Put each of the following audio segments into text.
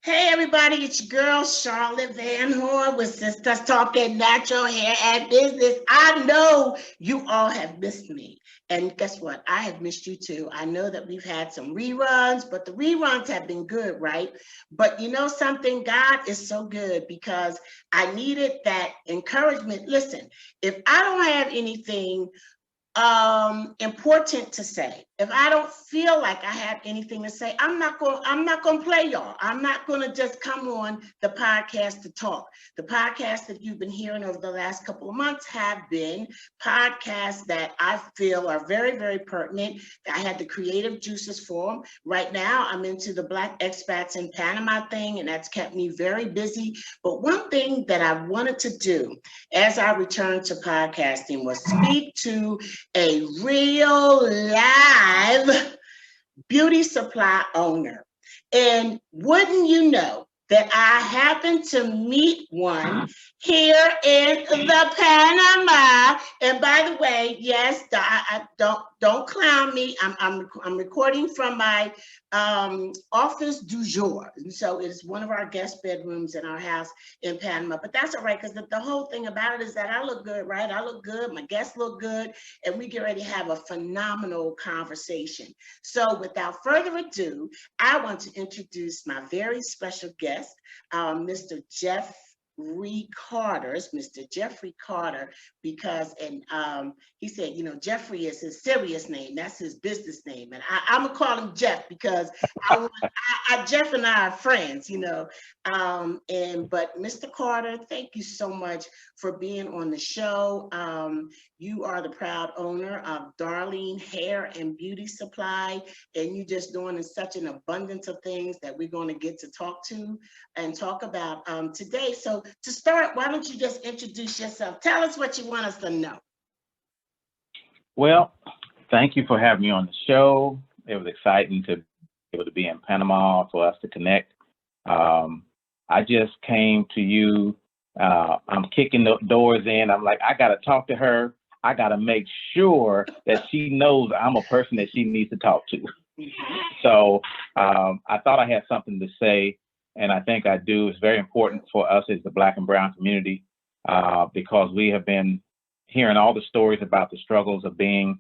Hey everybody, it's your girl Charlotte Van Horn with Sisters Talking Natural Hair and Business. I know you all have missed me. And guess what? I have missed you too. I know that we've had some reruns, but the reruns have been good, right? But you know something? God is so good because I needed that encouragement. Listen, if I don't have anything important to say, if I don't feel like I have anything to say, I'm not going to play y'all. I'm not going to just come on the podcast to talk. The podcasts that you've been hearing over the last couple of months have been podcasts that I feel are very, very pertinent. I had the creative juices for them. Right now, I'm into the Black expats in Panama thing, and that's kept me very busy. But one thing that I wanted to do as I returned to podcasting was speak to a real live beauty supply owner. And wouldn't you know that I happened to meet one here in the Panama. And by the way, yes, I don't clown me. I'm recording from my office du jour. And so it's one of our guest bedrooms in our house in Panama. But that's all right, because the whole thing about it is that I look good, right? I look good, my guests look good, and we get ready to have a phenomenal conversation. So without further ado, I want to introduce my very special guest, Mr. Mr. Jeffrey Carter, because, and he said, you know, Jeffrey is his serious name. That's his business name. And I'm going to call him Jeff because Jeff and I are friends, you know. But Mr. Carter, thank you so much for being on the show. You are the proud owner of Darlene Hair and Beauty Supply, and you're just doing such an abundance of things that we're going to get to talk about today. So to start, why don't you just introduce yourself? Tell us what you want us to know. Well, thank you for having me on the show. It was exciting to be able to be in Panama for us to connect. I just came to you. I'm kicking the doors in. I'm like, I got to talk to her. I got to make sure that she knows I'm a person that she needs to talk to. So I thought I had something to say, and I think I do. It's very important for us as the Black and Brown community because we have been hearing all the stories about the struggles of being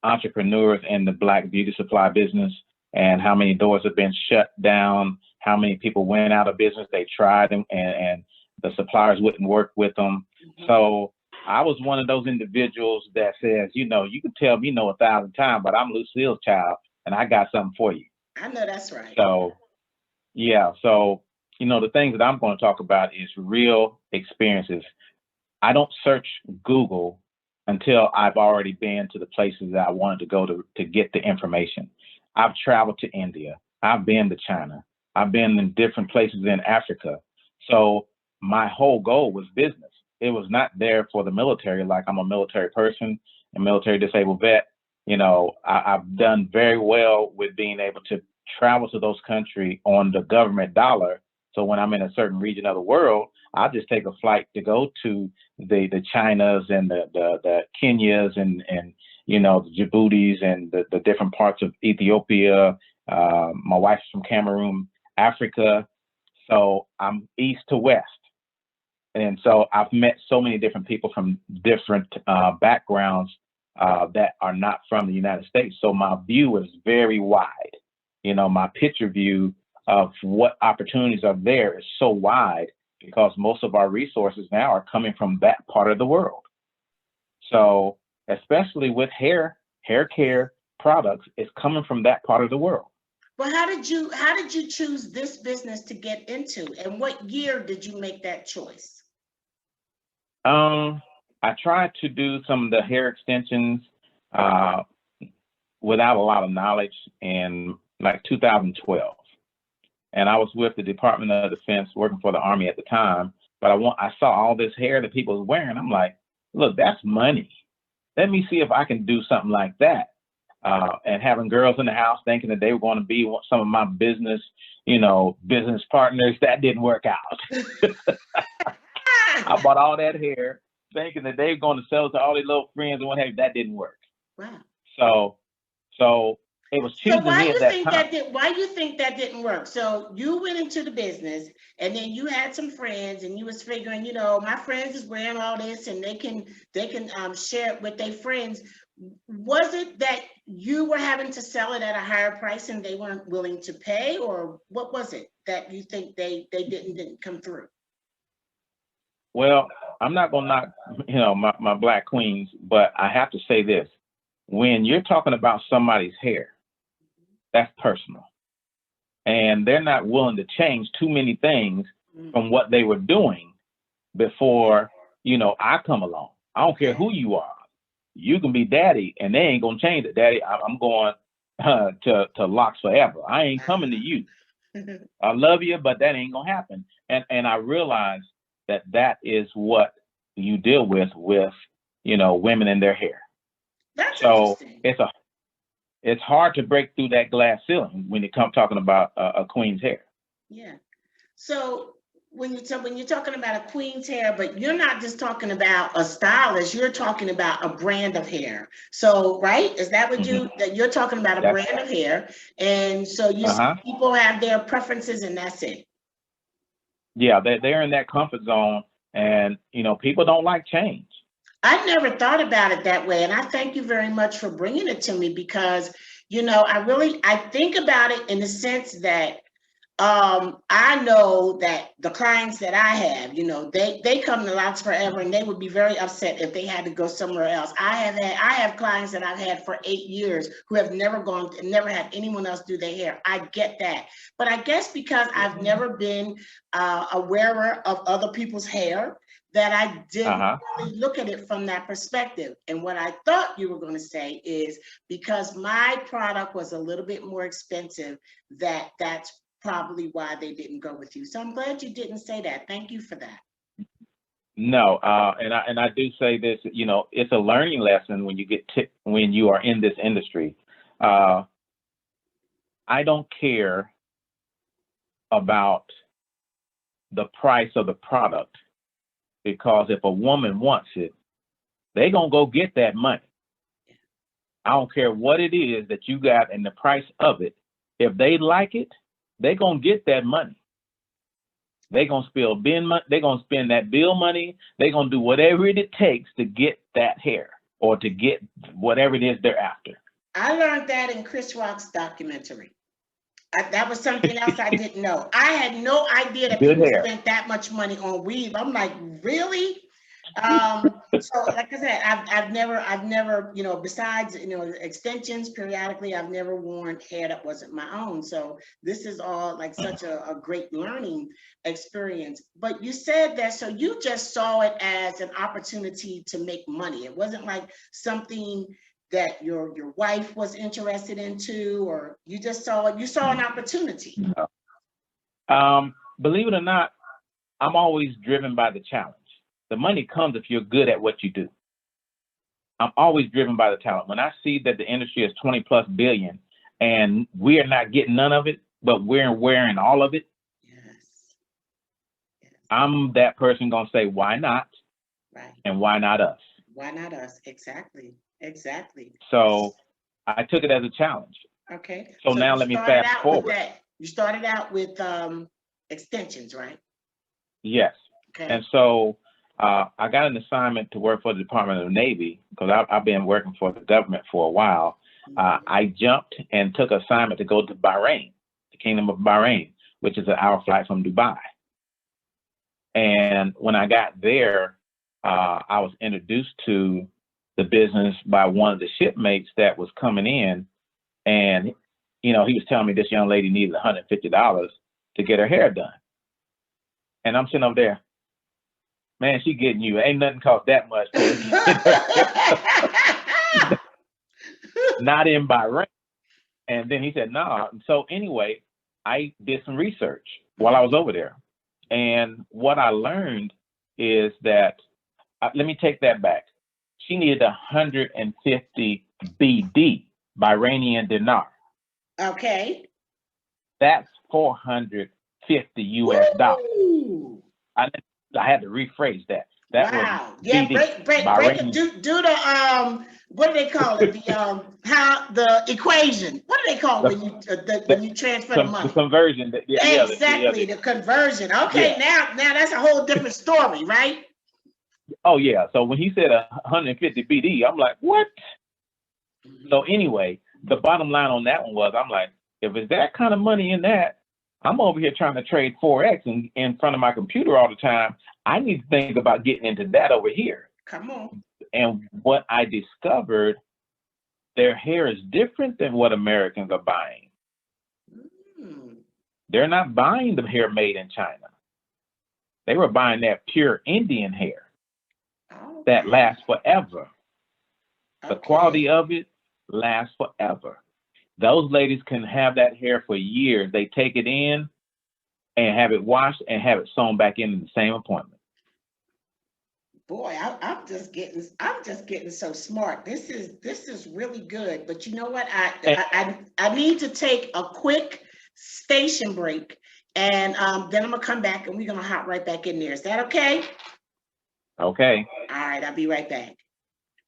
entrepreneurs in the Black beauty supply business and how many doors have been shut down, how many people went out of business. They tried them and the suppliers wouldn't work with them. So I was one of those individuals that says, you know, you can tell me no 1,000 times, but I'm Lucille's child and I got something for you. I know that's right. So, yeah. So, you know, the things that I'm going to talk about is real experiences. I don't search Google until I've already been to the places that I wanted to go to get the information. I've traveled to India. I've been to China. I've been in different places in Africa. So my whole goal was business. It was not there for the military, like I'm a military person, a military disabled vet. You know, I've done very well with being able to travel to those countries on the government dollar. So when I'm in a certain region of the world, I'll just take a flight to go to the Chinas and the Kenyas and you know, the Djiboutis and the different parts of Ethiopia. My wife's from Cameroon, Africa. So I'm east to west. And so I've met so many different people from different backgrounds that are not from the United States. So my view is very wide. You know, my picture view of what opportunities are there is so wide because most of our resources now are coming from that part of the world. So especially with hair care products, it's coming from that part of the world. Well, how did you choose this business to get into, and what year did you make that choice? I tried to do some of the hair extensions without a lot of knowledge in like 2012. And I was with the Department of Defense working for the Army at the time, but I saw all this hair that people was wearing. I'm like, look, that's money. Let me see if I can do something like that. And having girls in the house thinking that they were going to be some of my business, you know, business partners, that didn't work out. I bought all that hair thinking that they were going to sell it to all their little friends and what have you. That didn't work. Wow. So it was So choosing me at that time. why you think that didn't work? So you went into the business and then you had some friends and you was figuring, you know, my friends is wearing all this and they can share it with their friends. Was it that you were having to sell it at a higher price and they weren't willing to pay, or what was it that you think they didn't come through? Well, I'm not gonna knock, you know, my black queens, but I have to say this: when you're talking about somebody's hair, that's personal, and they're not willing to change too many things from what they were doing before, you know, I come along. I don't care who you are. You can be daddy, and they ain't gonna change it. Daddy, I'm going to locks forever. I ain't coming to you. I love you, but that ain't gonna happen. And I realize that is what you deal with, you know, women in their hair. That's so interesting. it's hard to break through that glass ceiling when you come talking about a queen's hair. Yeah. So when you're talking about a queen's hair, but you're not just talking about a stylist, you're talking about a brand of hair. So, right? Is that what that you're talking about, a brand of hair? And so you see people have their preferences and that's it. Yeah, they're in that comfort zone, and you know, people don't like change. I never thought about it that way. And I thank you very much for bringing it to me because, you know, I think about it in the sense that I know that the clients that I have, you know, they come to Locks Forever and they would be very upset if they had to go somewhere else. I have clients that I've had for 8 years who have never had anyone else do their hair. I get that. But I guess because I've never been a wearer of other people's hair, that I didn't really look at it from that perspective. And what I thought you were going to say is because my product was a little bit more expensive, that's probably why they didn't go with you. So I'm glad you didn't say that. Thank you for that. No, and I do say this, you know, it's a learning lesson when you are in this industry. I don't care about the price of the product, because if a woman wants it, they gonna go get that money. I don't care what it is that you got and the price of it. If they like it, they gonna get that money. They gonna they gonna spend that bill money. They gonna do whatever it takes to get that hair or to get whatever it is they're after. I learned that in Chris Rock's documentary. That was something else I didn't know. I had no idea that people spent that much money on weave. I'm like, really? So like I said, I've never, you know, besides, you know, extensions periodically, I've never worn hair that wasn't my own. So this is all like such a great learning experience. But you said that, so you just saw it as an opportunity to make money. It wasn't like something that your wife was interested into, or you just saw an opportunity. No. Believe it or not, I'm always driven by the challenge. The money comes if you're good at what you do. I'm always driven by the talent. When I see that the industry is 20+ billion and we are not getting none of it, but we're wearing all of it. Yes. I'm that person gonna say, why not? Right. And why not us? Why not us? Exactly. So I took it as a challenge. Okay. So now let me fast forward. You started out with extensions, right? Yes. Okay. And so I got an assignment to work for the Department of the Navy because I've been working for the government for a while. I jumped and took an assignment to go to Bahrain, the Kingdom of Bahrain, which is an hour flight from Dubai. And when I got there, I was introduced to the business by one of the shipmates that was coming in. And, you know, he was telling me this young lady needed $150 to get her hair done. And I'm sitting over there, man, she getting you. Ain't nothing cost that much. Not in Bahrain. And then he said, no. So anyway, I did some research while I was over there. And what I learned is that, let me take that back. She needed 150 BD, Bahrainian dinar. Okay. That's $450 US. I had to rephrase that. That was Wow. Yeah, BD, break it. Bahrain. Do the what do they call it? The how the equation. What do they call The, when you transfer the the money? conversion. Exactly, the conversion. Okay, yeah. now that's a whole different story, right? Oh yeah. So when he said 150 BD, I'm like, what? So anyway, the bottom line on that one was, I'm like, if it's that kind of money in that, I'm over here trying to trade Forex in front of my computer all the time. I need to think about getting into that over here. Come on. And what I discovered, their hair is different than what Americans are buying. Mm. They're not buying the hair made in China. They were buying that pure Indian hair that lasts forever. The quality of it lasts forever. Those ladies can have that hair for years. They take it in and have it washed and have it sewn back in the same appointment. Boy, I'm just getting so smart. This is really good. But you know what? I need to take a quick station break, and then I'm gonna come back and we're gonna hop right back in there. Is that okay? Okay. All right, I'll be right back.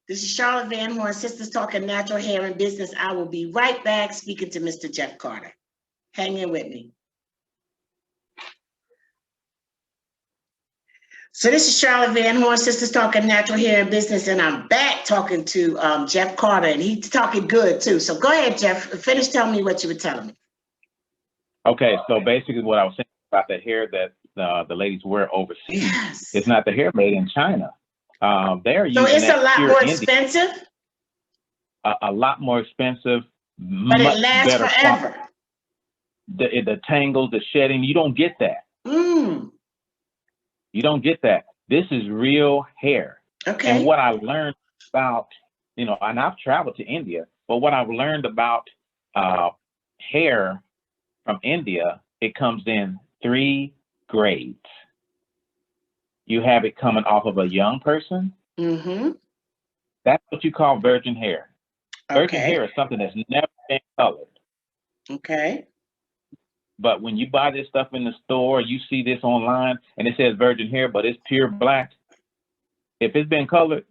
This is Charlotte Van Horn, Sisters Talking Natural Hair and Business. I will be right back speaking to Mr. Jeff Carter. Hang in with me. So this is Charlotte Van Horn, Sisters Talking Natural Hair and Business, and I'm back talking to Jeff Carter, and he's talking good too. So go ahead, Jeff. Finish telling me what you were telling me. Okay, so basically what I was saying about the hair that the ladies wear overseas, yes, it's not the hair made in China. They're so using it's a lot more expensive. A lot more expensive, but it lasts forever. The tangles, the shedding, you don't get that. You don't get that. This is real hair. Okay. And what I learned about, and I've traveled to India, but what I've learned about hair from India, it comes in 3 grades. You have it coming off of a young person. Mm-hmm. That's what you call virgin hair. Virgin hair is something that's never been colored. Okay. But when you buy this stuff in the store, you see this online and it says virgin hair, but it's pure black. If it's been colored,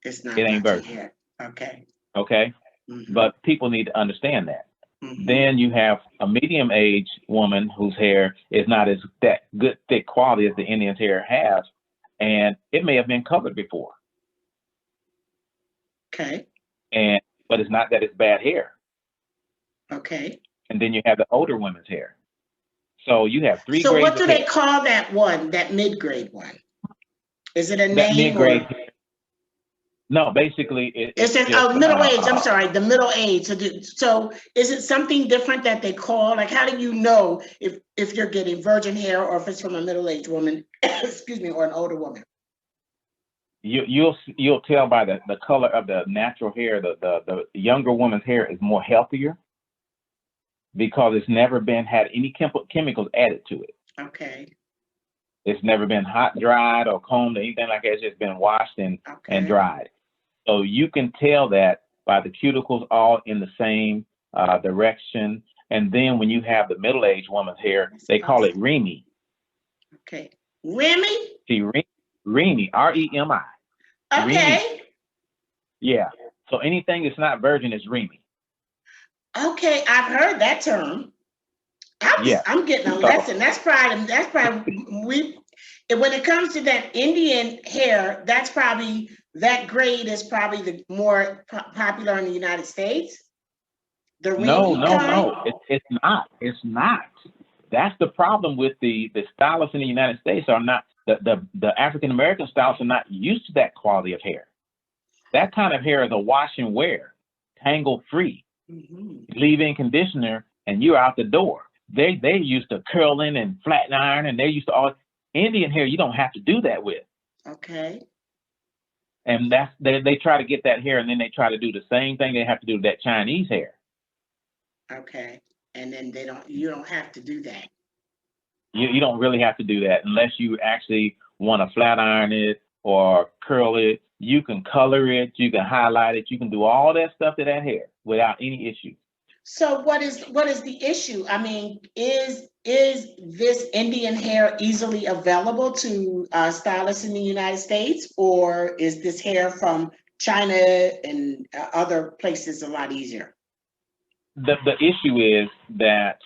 it ain't virgin hair. Okay. Okay. Mm-hmm. But people need to understand that. Mm-hmm. Then you have a medium-aged woman whose hair is not as that good, thick quality as the Indian's hair has, and it may have been colored before. Okay. But it's not that it's bad hair. Okay. And then you have the older women's hair. So you have 3 grades. So what do they call that one, that mid-grade one? Is it a name? Mid-grade. No, basically it's just, middle age. I'm sorry, the middle age. So is it something different that they call? Like, how do you know if you're getting virgin hair or if it's from a middle-aged woman, excuse me, or an older woman? You'll tell by the color of the natural hair. The younger woman's hair is more healthier because it's never had any chemicals added to it. Okay. It's never been hot dried or combed or anything like that. It's just been washed and dried. So you can tell that by the cuticles all in the same direction. And then when you have the middle-aged woman's hair, they call it Remy. Okay. Remy? See, Remy, R-E-M-I. Okay. Remy. Yeah. So anything that's not virgin is Remy. Okay, I've heard that term. I'm getting a lesson. That's probably when it comes to that Indian hair, that grade is probably the more popular in the United States. No. It's not. It's not. That's the problem with the stylists in the United States are not the African American stylists are not used to that quality of hair. That kind of hair is a wash and wear, tangle free. Mm-hmm. Leave in conditioner and you're out the door. They used to curling and flat iron, and they're used to all Indian hair. You don't have to do that with. Okay. And they try to get that hair, and then they try to do the same thing they have to do with that Chinese hair. Okay. And then you don't have to do that. You don't really have to do that unless you actually want to flat iron it or curl it. You can color it, you can highlight it, you can do all that stuff to that hair without any issue. So what is the issue? I mean, is this Indian hair easily available to stylists in the United States, or is this hair from China and other places a lot easier? The issue is that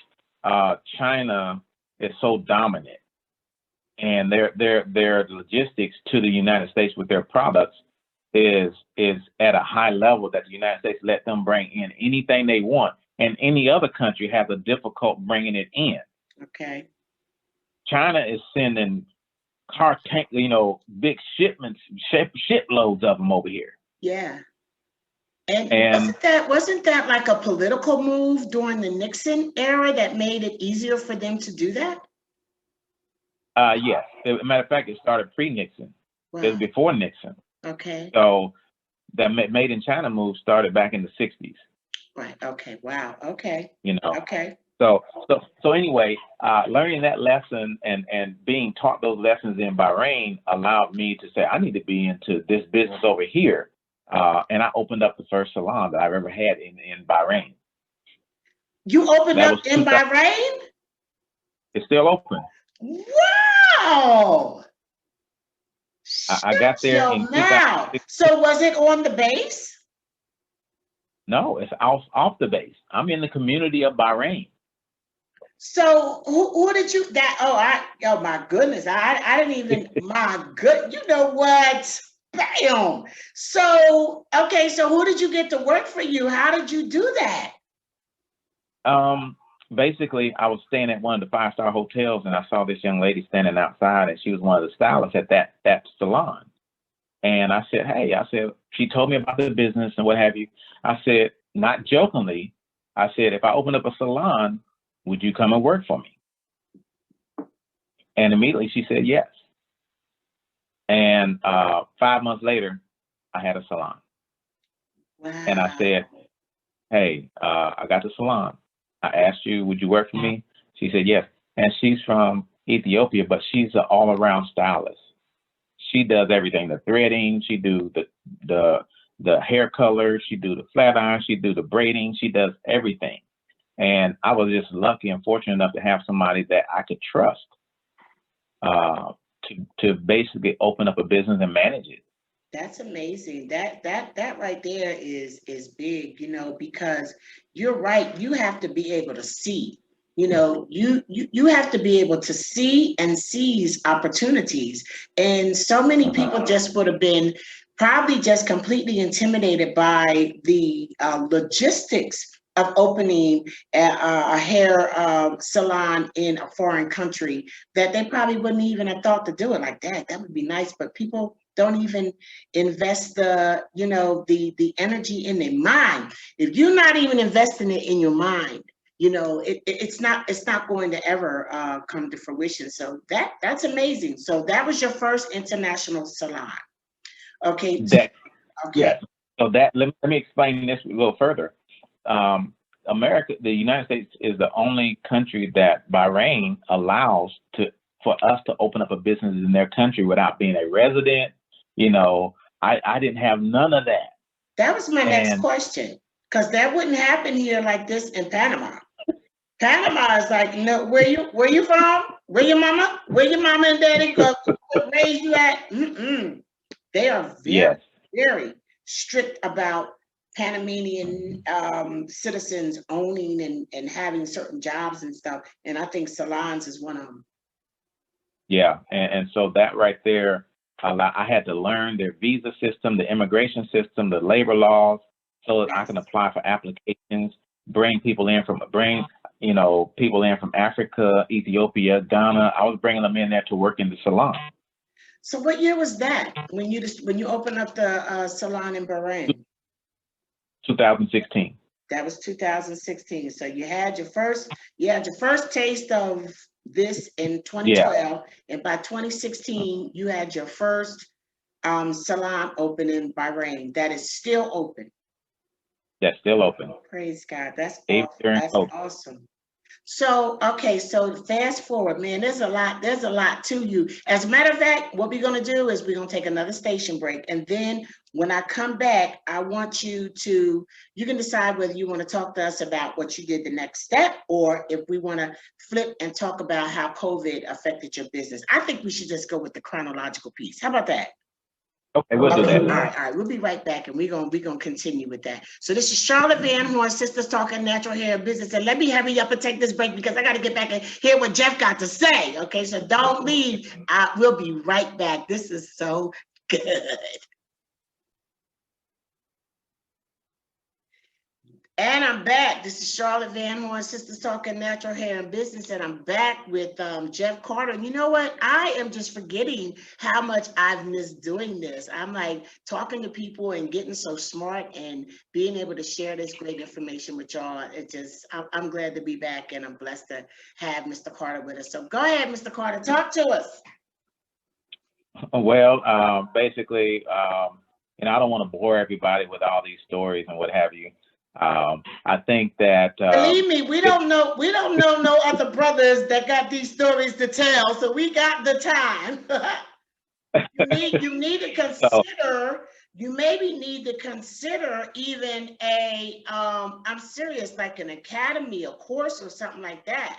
China is so dominant, and their logistics to the United States with their products is at a high level that the United States let them bring in anything they want, and any other country has a difficult bringing it in. Okay. China is sending big shipments, shiploads of them over here. Yeah. And wasn't that like a political move during the Nixon era that made it easier for them to do that? Yes. As a matter of fact, it started pre-Nixon. Wow. It was before Nixon. Okay. So that made in China move started back in the 60s. Right. Okay. Wow. Okay. Okay. So anyway, learning that lesson and being taught those lessons in Bahrain allowed me to say, I need to be into this business over here. And I opened up the first salon that I've ever had in Bahrain. You opened up in Bahrain? It's still open. Wow. I got there in 2016. So was it on the base? No, it's off the base. I'm in the community of Bahrain. So who did you oh my goodness. I didn't even you know what? Bam. So okay, so who did you get to work for you? How did you do that? Basically, I was staying at one of the 5-star hotels, and I saw this young lady standing outside, and she was one of the stylists at that salon. And I said, hey, she told me about the business and what have you. I said, not jokingly, I said, if I open up a salon, would you come and work for me? And immediately she said yes. And 5 months later, I had a salon. Wow. And I said, hey, I got the salon. I asked you, would you work for me? She said yes. And she's from Ethiopia, but she's an all-around stylist. She does everything: the threading, she do the hair color, she do the flat iron, she do the braiding, she does everything. And I was just lucky and fortunate enough to have somebody that I could trust to basically open up a business and manage it. That's amazing. That right there is big, because you're right. You have to be able to see. You have to be able to see and seize opportunities. And so many people just would have been probably just completely intimidated by the logistics of opening a hair salon in a foreign country, that they probably wouldn't even have thought to do it like that. That would be nice, but people don't even invest the energy in their mind. If you're not even investing it in your mind, it's not going to ever come to fruition. So that's amazing. So that was your first international salon. Okay. Okay. Yeah. So let me explain this a little further. The United States is the only country that Bahrain allows for us to open up a business in their country without being a resident. I didn't have none of that. That was my next question, because that wouldn't happen here like this in Panama. Panama is like, no, where you from? Where your mama and daddy raised you at? They are very strict about Panamanian citizens owning and having certain jobs and stuff. And I think salons is one of them. Yeah, and so that right there, I had to learn their visa system, the immigration system, the labor laws, so that I can apply for applications, bring people in from Africa, Ethiopia, Ghana. I was bringing them in there to work in the salon. So what year was that when you opened up the salon in Bahrain? 2016. That was 2016. So you had your first taste of this in 2012, and by 2016 you had your first salon open in Bahrain. That is still open. That's still open. Praise God. That's awesome. awesome. So, okay, so fast forward, man, there's a lot to you. As a matter of fact, what we're gonna do is we're gonna take another station break. And then when I come back, I want you can decide whether you want to talk to us about what you did the next step, or if we want to flip and talk about how COVID affected your business. I think we should just go with the chronological piece. How about that? Okay, we'll do that. All right. We'll be right back, and we're gonna continue with that. So this is Charlotte Van Horn, Sisters Talking Natural Hair and Business. And let me hurry up and take this break because I got to get back and hear what Jeff got to say. Okay, so don't leave. We'll be right back. This is so good. And I'm back. This is Charlotte Van Horn, Sisters Talking Natural Hair and Business, and I'm back with Jeff Carter. And you know what? I am just forgetting how much I've missed doing this. I'm like talking to people and getting so smart and being able to share this great information with y'all. I'm glad to be back, and I'm blessed to have Mr. Carter with us. So go ahead, Mr. Carter, talk to us. Well, basically, I don't want to bore everybody with all these stories and what have you. I think that believe me, we don't know no other brothers that got these stories to tell, so we got the time. you need to consider. You maybe need to consider even I'm serious, like an academy, a course, or something like that.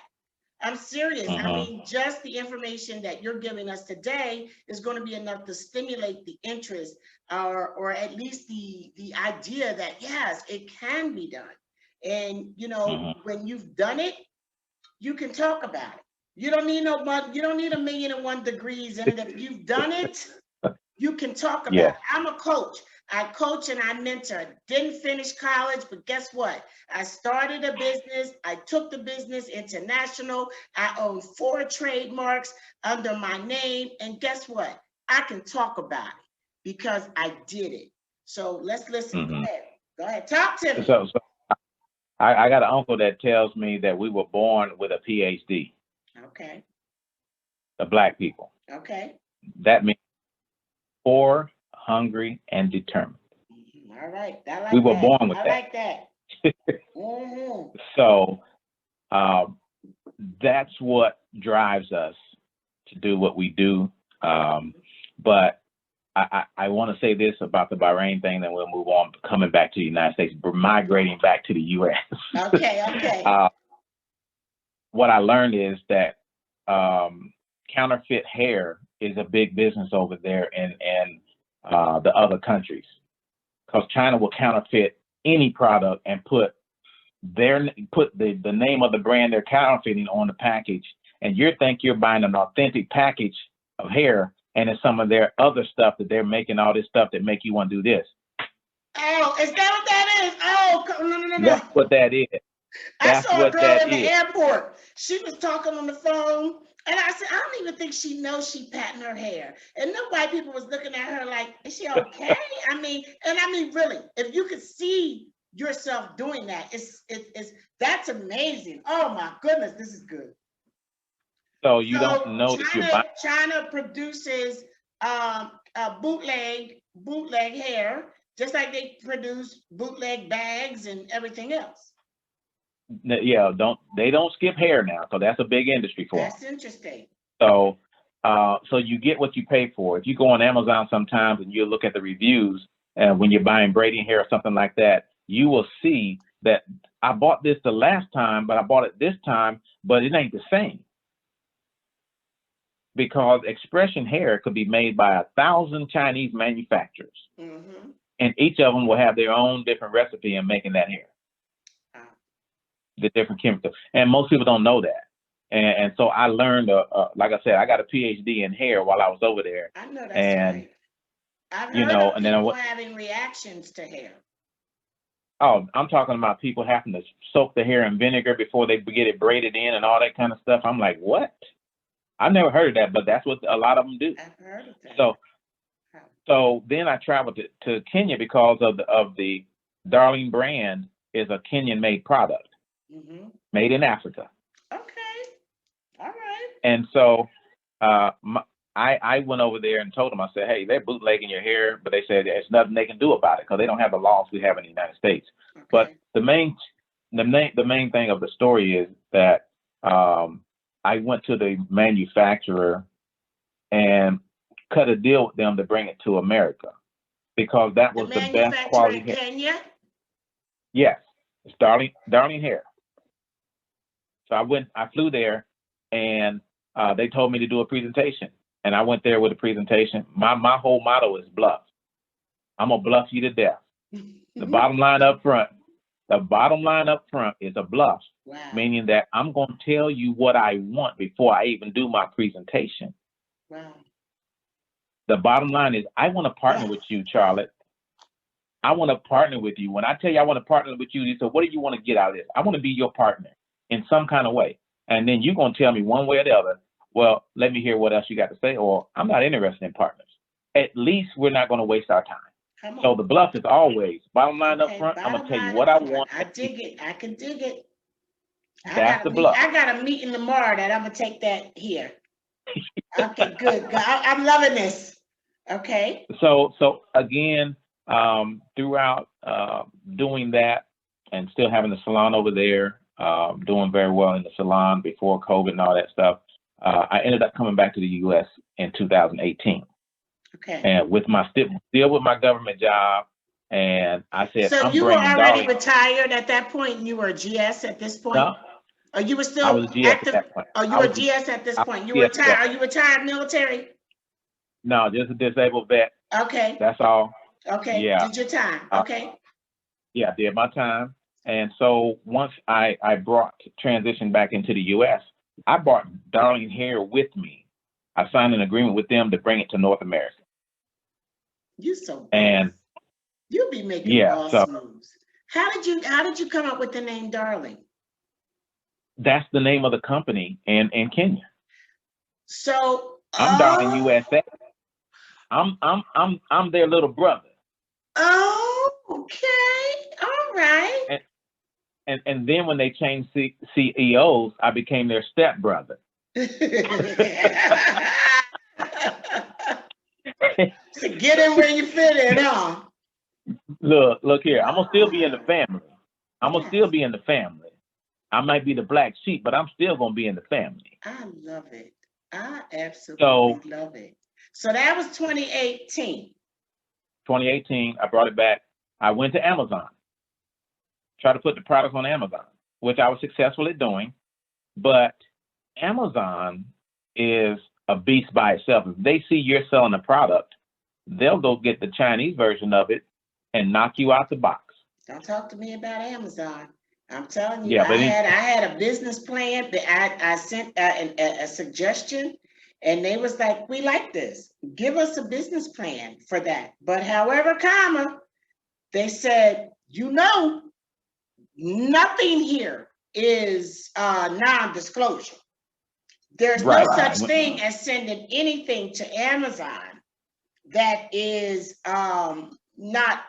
I'm serious. I mean, just the information that you're giving us today is going to be enough to stimulate the interest, or at least the idea that yes, it can be done. And when you've done it, you can talk about it. You don't need you don't need 1,000,001 degrees in it. If you've done it, you can talk about it. I'm a coach. I coach and I mentor. Didn't finish college, but guess what? I started a business. I took the business international. I own 4 trademarks under my name. And guess what? I can talk about it because I did it. So let's listen. Go ahead. Talk to me. So I got an uncle that tells me that we were born with a PhD. Okay. The Black people. Okay. That means poor, hungry, and determined. All right. We were born with that. I like that. So that's what drives us to do what we do. But I want to say this about the Bahrain thing, then we'll move on, coming back to the United States, migrating back to the U.S. Okay. What I learned is that counterfeit hair is a big business over there in the other countries, because China will counterfeit any product and put the name of the brand they're counterfeiting on the package, and you think you're buying an authentic package of hair, and it's some of their other stuff that they're making, all this stuff that make you want to do this. Oh, is that what that is? Oh, no. That's what that is. I saw a girl in the airport. She was talking on the phone, and I said, I don't even think she knows she patting her hair. And the white people was looking at her like, is she okay? I mean, really, if you could see yourself doing that, that's amazing. Oh my goodness, this is good. So you don't know that you're buying. China produces bootleg hair, just like they produce bootleg bags and everything else. Yeah, they don't skip hair now, so that's a big industry for them. That's interesting. So you get what you pay for. If you go on Amazon sometimes and you look at the reviews, when you're buying braiding hair or something like that, you will see that I bought this the last time, but I bought it this time, but it ain't the same. Because expression hair could be made by 1,000 Chinese manufacturers, and each of them will have their own different recipe in making that hair. The different chemicals, and most people don't know that. And so I learned, like I said, I got a PhD in hair while I was over there. I know that's right. I've heard of people having reactions to hair. Oh, I'm talking about people having to soak the hair in vinegar before they get it braided in and all that kind of stuff. I'm like, what? I've never heard of that, but that's what a lot of them do. I've heard of that. So then I traveled to Kenya because of the Darling brand is a Kenyan-made product, made in Africa. Okay, all right. And so I went over there and told them, I said, hey, they're bootlegging your hair, but they said there's nothing they can do about it because they don't have the laws we have in the United States. Okay. But the main thing of the story is that I went to the manufacturer and cut a deal with them to bring it to America because that was the best manufacturer quality in hair. Kenya? Yes, it's Darling Hair. So I flew there, and they told me to do a presentation, and I went there with a presentation. My whole motto is bluff. I'm gonna bluff you to death. The bottom line up front is a bluff, Wow. meaning that I'm gonna tell you what I want before I even do my presentation. Wow. The bottom line is I want to partner with you, Charlotte. I want to partner with you. When I tell you I want to partner with you, so what do you want to get out of this? I want to be your partner in some kind of way. And then you're going to tell me one way or the other, well, let me hear what else you got to say, or I'm not interested in partners. At least we're not going to waste our time. So the bluff is always bottom line up front. I'm going to tell you what I want. I dig it. I can dig it. That's the bluff. I got a meeting tomorrow that I'm going to take that here. Okay, good. I'm loving this. Okay. So again, throughout doing that and still having the salon over there, doing very well in the salon before COVID and all that stuff, I ended up coming back to the U.S. in 2018. Okay. And with my still with my government job, and I said, so I'm you were already Darling. Retired at that point, and you were a GS at this point? No. Or you were still I was a GS active? at that point. Oh, you were a GS at this point. You were retired. Are you retired military? No, just a disabled vet. Okay. That's all. Okay. Yeah. Did your time. Okay. Yeah, I did my time. And so once I transitioned back into the U.S., I brought Darling Hair with me. I signed an agreement with them to bring it to North America. You so boss. And you'll be making boss moves. How did you come up with the name Darling? That's the name of the company in Kenya. So I'm Darling USA. I'm their little brother. Oh, okay. All right. And then when they changed CEOs, I became their stepbrother. So get in where you fit in, huh? Look here. I'm gonna still be in the family. I might be the black sheep, but I'm still gonna be in the family. I love it. I absolutely love it. So that was 2018. 2018, I brought it back. I went to Amazon, tried to put the products on Amazon, which I was successful at doing. But Amazon is a beast by itself. If they see you're selling a product, they'll go get the Chinese version of it and knock you out the box. Don't talk to me about Amazon. I'm telling you, I had a business plan. I sent a suggestion, and they was like, "We like this. Give us a business plan for that." But however, they said, nothing here is non-disclosure. There's no such thing as sending anything to Amazon that is not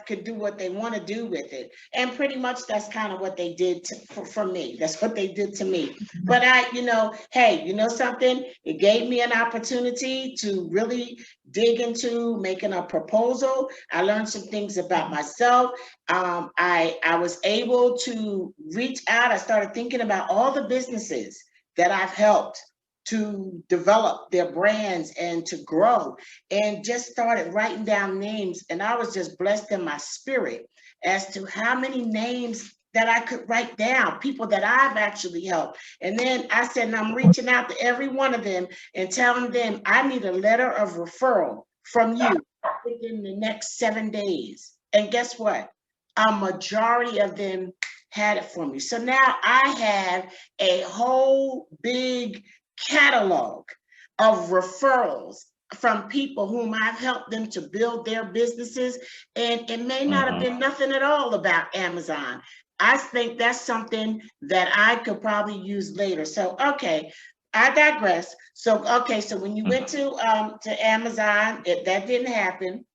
could do what they want to do with it. And pretty much that's kind of what they did for me. That's what they did to me. But hey, something? It gave me an opportunity to really dig into making a proposal. I learned some things about myself. I was able to reach out. I started thinking about all the businesses that I've helped to develop their brands and to grow, and just started writing down names. And I was just blessed in my spirit as to how many names that I could write down, people that I've actually helped. And then I said, and I'm reaching out to every one of them and telling them I need a letter of referral from you within the next 7 days. And guess what? A majority of them had it for me. So now I have a whole big catalog of referrals from people whom I've helped them to build their businesses. And it may not have been nothing at all about Amazon. I think that's something that I could probably use later. So, okay, I digress. So, okay, so when you went to Amazon, that didn't happen.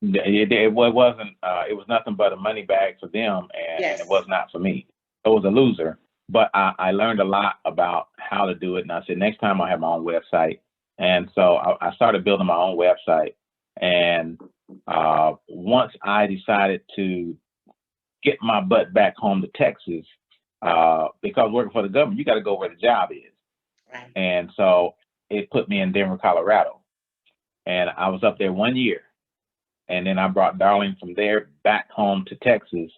It wasn't. It was nothing but a money bag for them, and it was not for me. It was a loser. But I learned a lot about how to do it, and I said next time I'll have my own website. And so I started building my own website. And once I decided to get my butt back home to Texas, because working for the government, you got to go where the job is. Right. And so it put me in Denver, Colorado. And I was up there 1 year. And then I brought Darlene from there back home to Texas.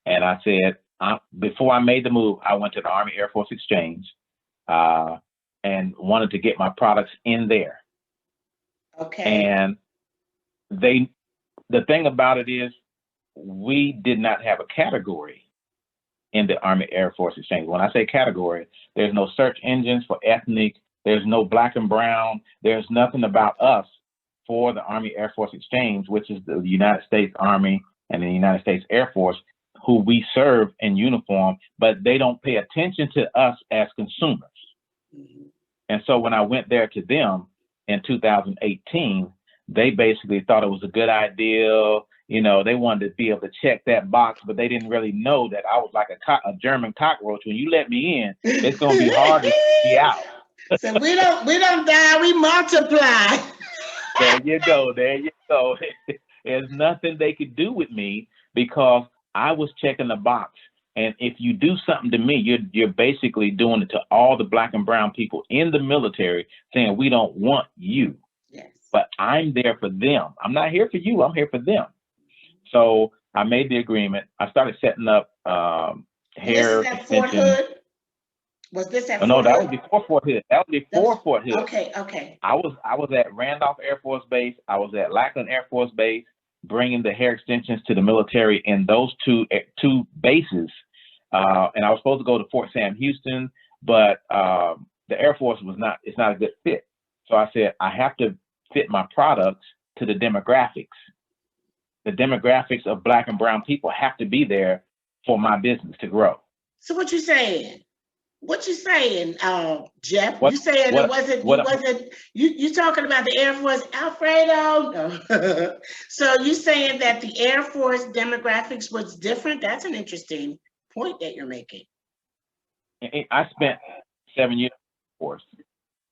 And I said, before I made the move, I went to the Army Air Force Exchange and wanted to get my products in there. Okay. And the thing about it is, we did not have a category in the Army Air Force Exchange. When I say category, there's no search engines for ethnic, there's no black and brown, there's nothing about us for the Army Air Force Exchange, which is the United States Army and the United States Air Force, who we serve in uniform, but they don't pay attention to us as consumers. Mm-hmm. And so when I went there to them in 2018, they basically thought it was a good idea. You know, they wanted to be able to check that box, but they didn't really know that I was like a German cockroach. When you let me in, it's going to be hard to be out. So we don't die, we multiply. There you go. There you go. There's nothing they could do with me because I was checking the box. And if you do something to me, you're basically doing it to all the black and brown people in the military, saying we don't want you. Yes. But I'm there for them. I'm not here for you. I'm here for them. So I made the agreement. I started setting up hair This is at Fort extensions. Hood? Was this at Fort No, that Hood? was before Fort Hood. That was before Fort Hood. Okay. I was at Randolph Air Force Base. I was at Lackland Air Force Base, bringing the hair extensions to the military in those two bases. And I was supposed to go to Fort Sam Houston, but the Air Force it's not a good fit. So I said, I have to fit my products to the demographics. The demographics of black and brown people have to be there for my business to grow. So what you saying? Jeff? What, you saying what, it wasn't, what, you wasn't, you talking about the Air Force, Alfredo? No. So you saying that the Air Force demographics was different? That's an interesting point that you're making. I spent 7 years in the Air Force,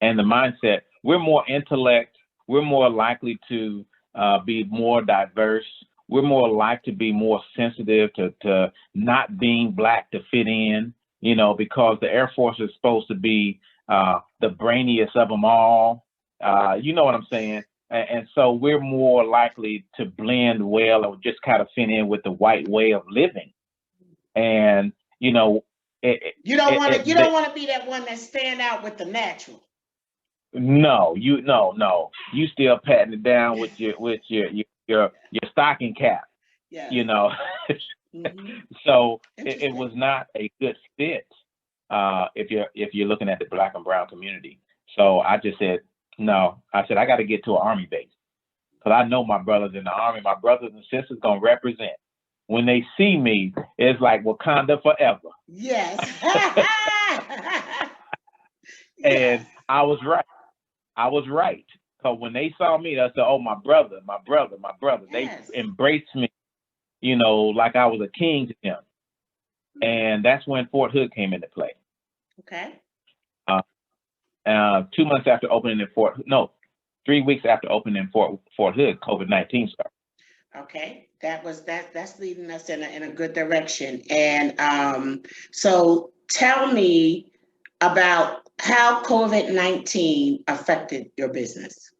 and the mindset, we're more intellect, we're more likely to be more diverse, we're more likely to be more sensitive to not being black to fit in. You know, because the Air Force is supposed to be the brainiest of them all. You know what I'm saying? And so we're more likely to blend well or just kind of fit in with the white way of living. And, you know, you don't want to be that one that stand out with the natural. No. You still patting it down with your stocking cap. Yeah. You know. Mm-hmm. So it was not a good fit if you're looking at the black and brown community. So I just said no. I said I got to get to an Army base because I know my brothers in the Army. My brothers and sisters gonna represent. When they see me, it's like Wakanda forever. Yes. And I was right. So when they saw me, they said, "Oh, my brother." Yes. They embraced me. You know, like I was a king to them. And that's when Fort Hood came into play. Okay. 2 months after opening in 3 weeks after opening in Fort Hood, COVID-19 started. Okay, that's leading us in a good direction. And so tell me about how COVID-19 affected your business.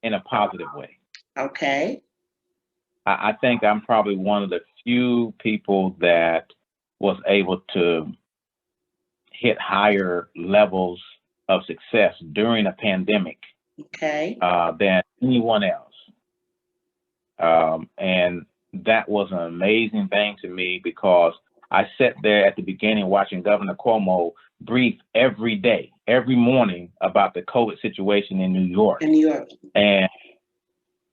In a positive way. Okay. I think I'm probably one of the few people that was able to hit higher levels of success during a pandemic. Okay. Than anyone else. And that was an amazing thing to me because I sat there at the beginning watching Governor Cuomo brief every day, every morning about the COVID situation in New York. And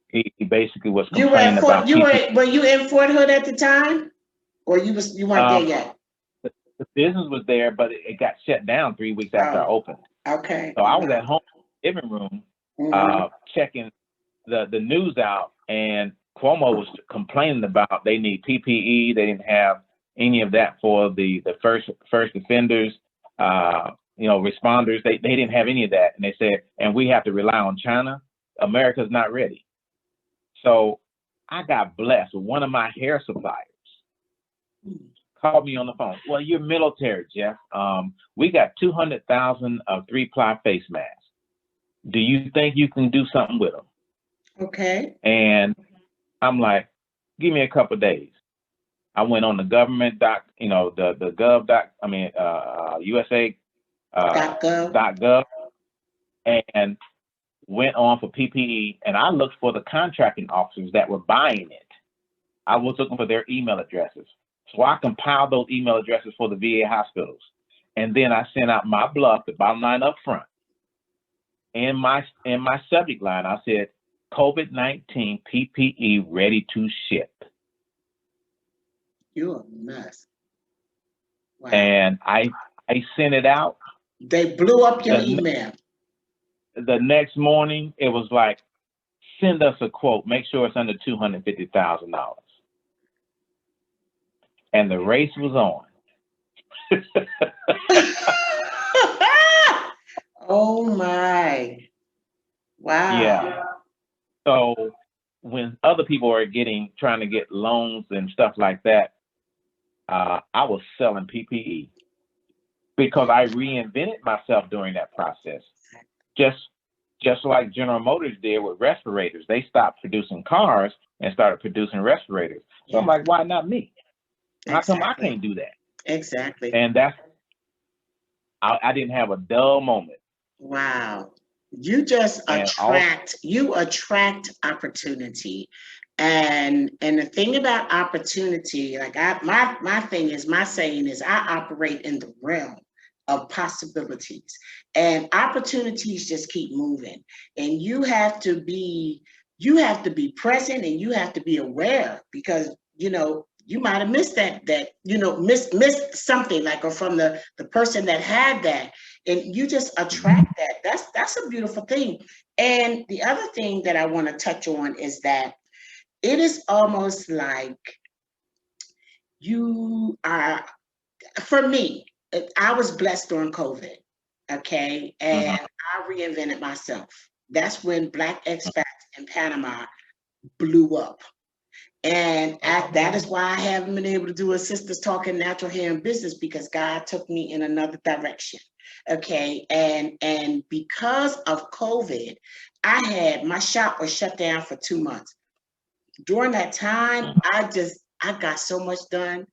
he basically was complaining about. Were you in Fort Hood at the time, or you weren't there yet? The business was there, but it got shut down 3 weeks after I opened. Okay. So I was at home in the living room, checking the news out, and Cuomo was complaining about they need PPE. They didn't have any of that for the first offenders, responders. They didn't have any of that. And they said, and we have to rely on China. America's not ready. So I got blessed with one of my hair suppliers. Called me on the phone. Well, you're military, Jeff. We got 200,000 of 3-ply face masks. Do you think you can do something with them? Okay. And I'm like, give me a couple of days. I went on the government the gov. USA .gov. and went on for PPE, and I looked for the contracting officers that were buying it. I was looking for their email addresses. So I compiled those email addresses for the VA hospitals. And then I sent out my bluff, the bottom line up front. In my subject line, I said, COVID-19 PPE ready to ship. You're a mess. Wow. And I sent it out. They blew up your email. The next morning, it was like, send us a quote. Make sure it's under $250,000. And the race was on. Oh my. Wow. Yeah. So when other people are trying to get loans and stuff like that, I was selling PPE because I reinvented myself during that process. Just like General Motors did with respirators. They stopped producing cars and started producing respirators. So I'm like, why not me? How come I can't do that? Exactly. And I didn't have a dull moment. Wow. You just attract opportunity. And the thing about opportunity, like my saying is I operate in the realm of possibilities, and opportunities just keep moving, and you have to be present, and you have to be aware, because you might have missed missed something, like, or from the person that had that, and you just attract that. That's a beautiful thing. And the other thing that I want to touch on is that it is almost like you are, for me, I was blessed during COVID, okay? And I reinvented myself. That's when Black Expat in Panama blew up. And that is why I haven't been able to do a Sisters Talking Natural Hair and Business, because God took me in another direction, okay? And because of COVID, my shop was shut down for 2 months. During that time, I got so much done.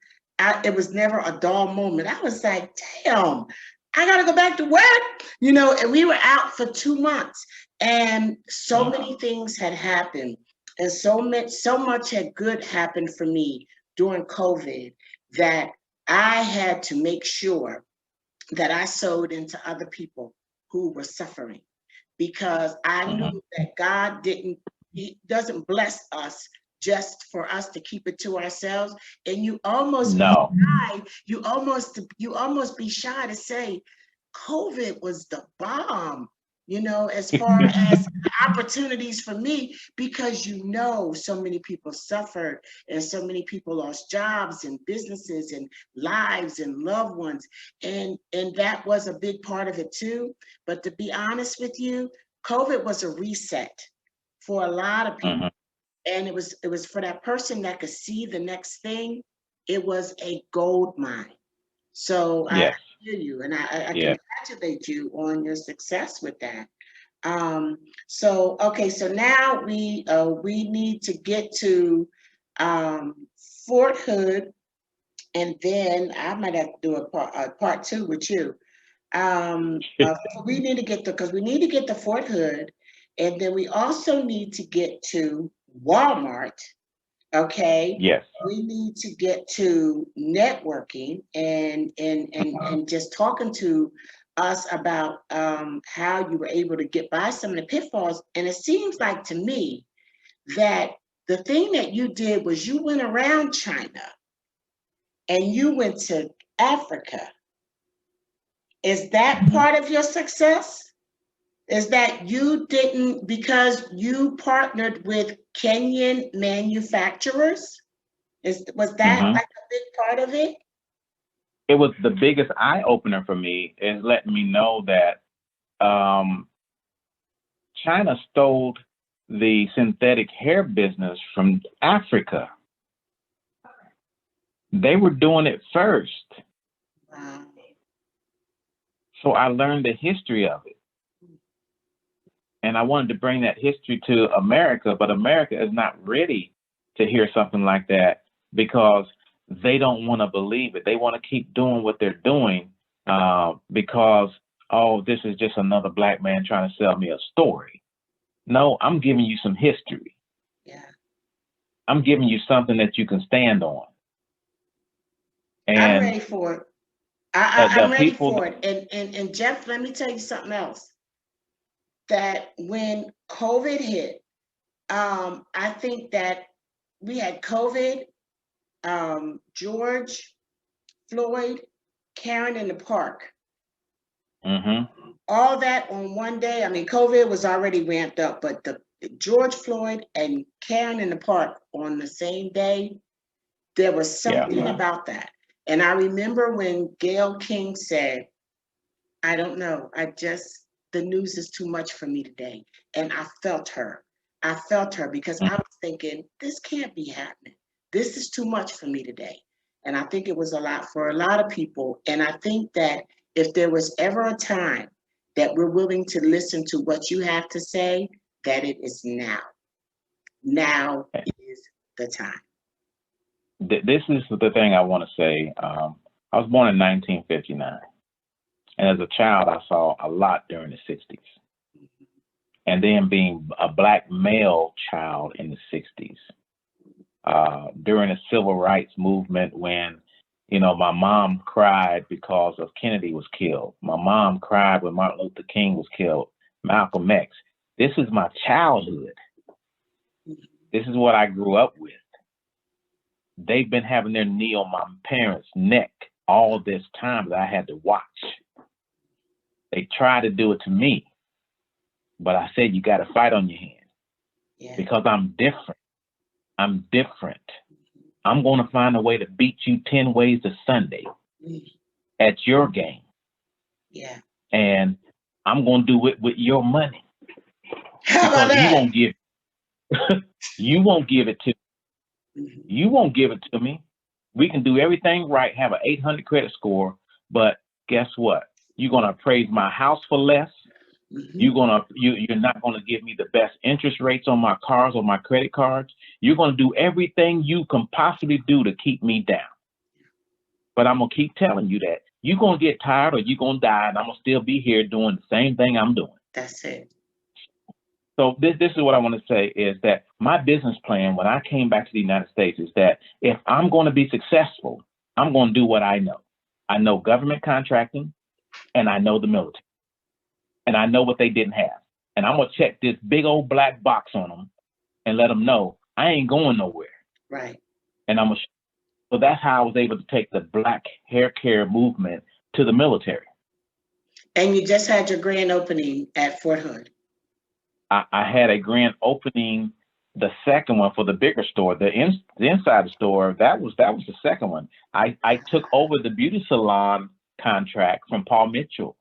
It was never a dull moment. I was like, damn, I gotta go back to work, and we were out for 2 months, and so many things had happened, and so much had good happened for me during COVID, that I had to make sure that I sowed into other people who were suffering, because I knew that God He doesn't bless us just for us to keep it to ourselves. And you almost be shy to say COVID was the bomb, as far as opportunities for me, because so many people suffered, and so many people lost jobs and businesses and lives and loved ones, and that was a big part of it too. But to be honest with you, COVID was a reset for a lot of people. And it was for that person that could see the next thing. It was a gold mine. So I hear you, and I congratulate you on your success with that. So now we need to get to Fort Hood, and then I might have to do a part 2 with you. We need to get to Fort Hood, and then we also need to get to Walmart. Okay. Yes. We need to get to networking and just talking to us about how you were able to get by some of the pitfalls. And it seems like to me that the thing that you did was you went around China and you went to Africa. Is that part of your success? Is that you didn't, because you partnered with Kenyan manufacturers? Was that like a big part of it? It was the biggest eye opener for me, is letting me know that China stole the synthetic hair business from Africa. They were doing it first. Wow. So I learned the history of it. And I wanted to bring that history to America, but America is not ready to hear something like that because they don't want to believe it. They want to keep doing what they're doing because, oh, this is just another black man trying to sell me a story. No, I'm giving you some history. Yeah. I'm giving you something that you can stand on. And I'm ready for it. I'm ready people, for it. And Jeff, let me tell you something else. That when COVID hit, I think that we had COVID, George Floyd, Karen in the park. All that on one day. I mean, COVID was already ramped up, but the George Floyd and Karen in the park on the same day, there was something about that. And I remember when Gayle King said, I don't know, the news is too much for me today. And I felt her. I felt her because I was thinking, this can't be happening. This is too much for me today. And I think it was a lot for a lot of people. And I think that if there was ever a time that we're willing to listen to what you have to say, that it is now. Now is the time. This is the thing I want to say. I was born in 1959. And as a child, I saw a lot during the 60s. And then being a black male child in the 60s, during the civil rights movement when, you know, my mom cried because of Kennedy was killed. My mom cried when Martin Luther King was killed, Malcolm X. This is my childhood. This is what I grew up with. They've been having their knee on my parents' neck all this time that I had to watch. They tried to do it to me, but I said, you got to fight on your hands because I'm different. I'm different. I'm going to find a way to beat you 10 ways to Sunday at your game. Yeah. And I'm going to do it with your money. How about that? You won't give it to me. You won't give it to me. We can do everything right, have an 800 credit score, but guess what? You're going to appraise my house for less. You're not going to give me the best interest rates on my cars or my credit cards. You're going to do everything you can possibly do to keep me down. But I'm going to keep telling you that you're going to get tired or you're going to die, and I'm going to still be here doing the same thing I'm doing. That's it. So this is what I want to say is that my business plan when I came back to the United States is that if I'm going to be successful, I'm going to do what I know. I know government contracting and I know the military and I know what they didn't have. And I'm going to check this big old black box on them and let them know I ain't going nowhere. Right. And so that's how I was able to take the black hair care movement to the military. And you just had your grand opening at Fort Hood. I had a grand opening, the second one for the bigger store, the inside the store. That was the second one. I took over the beauty salon contract from Paul Mitchell.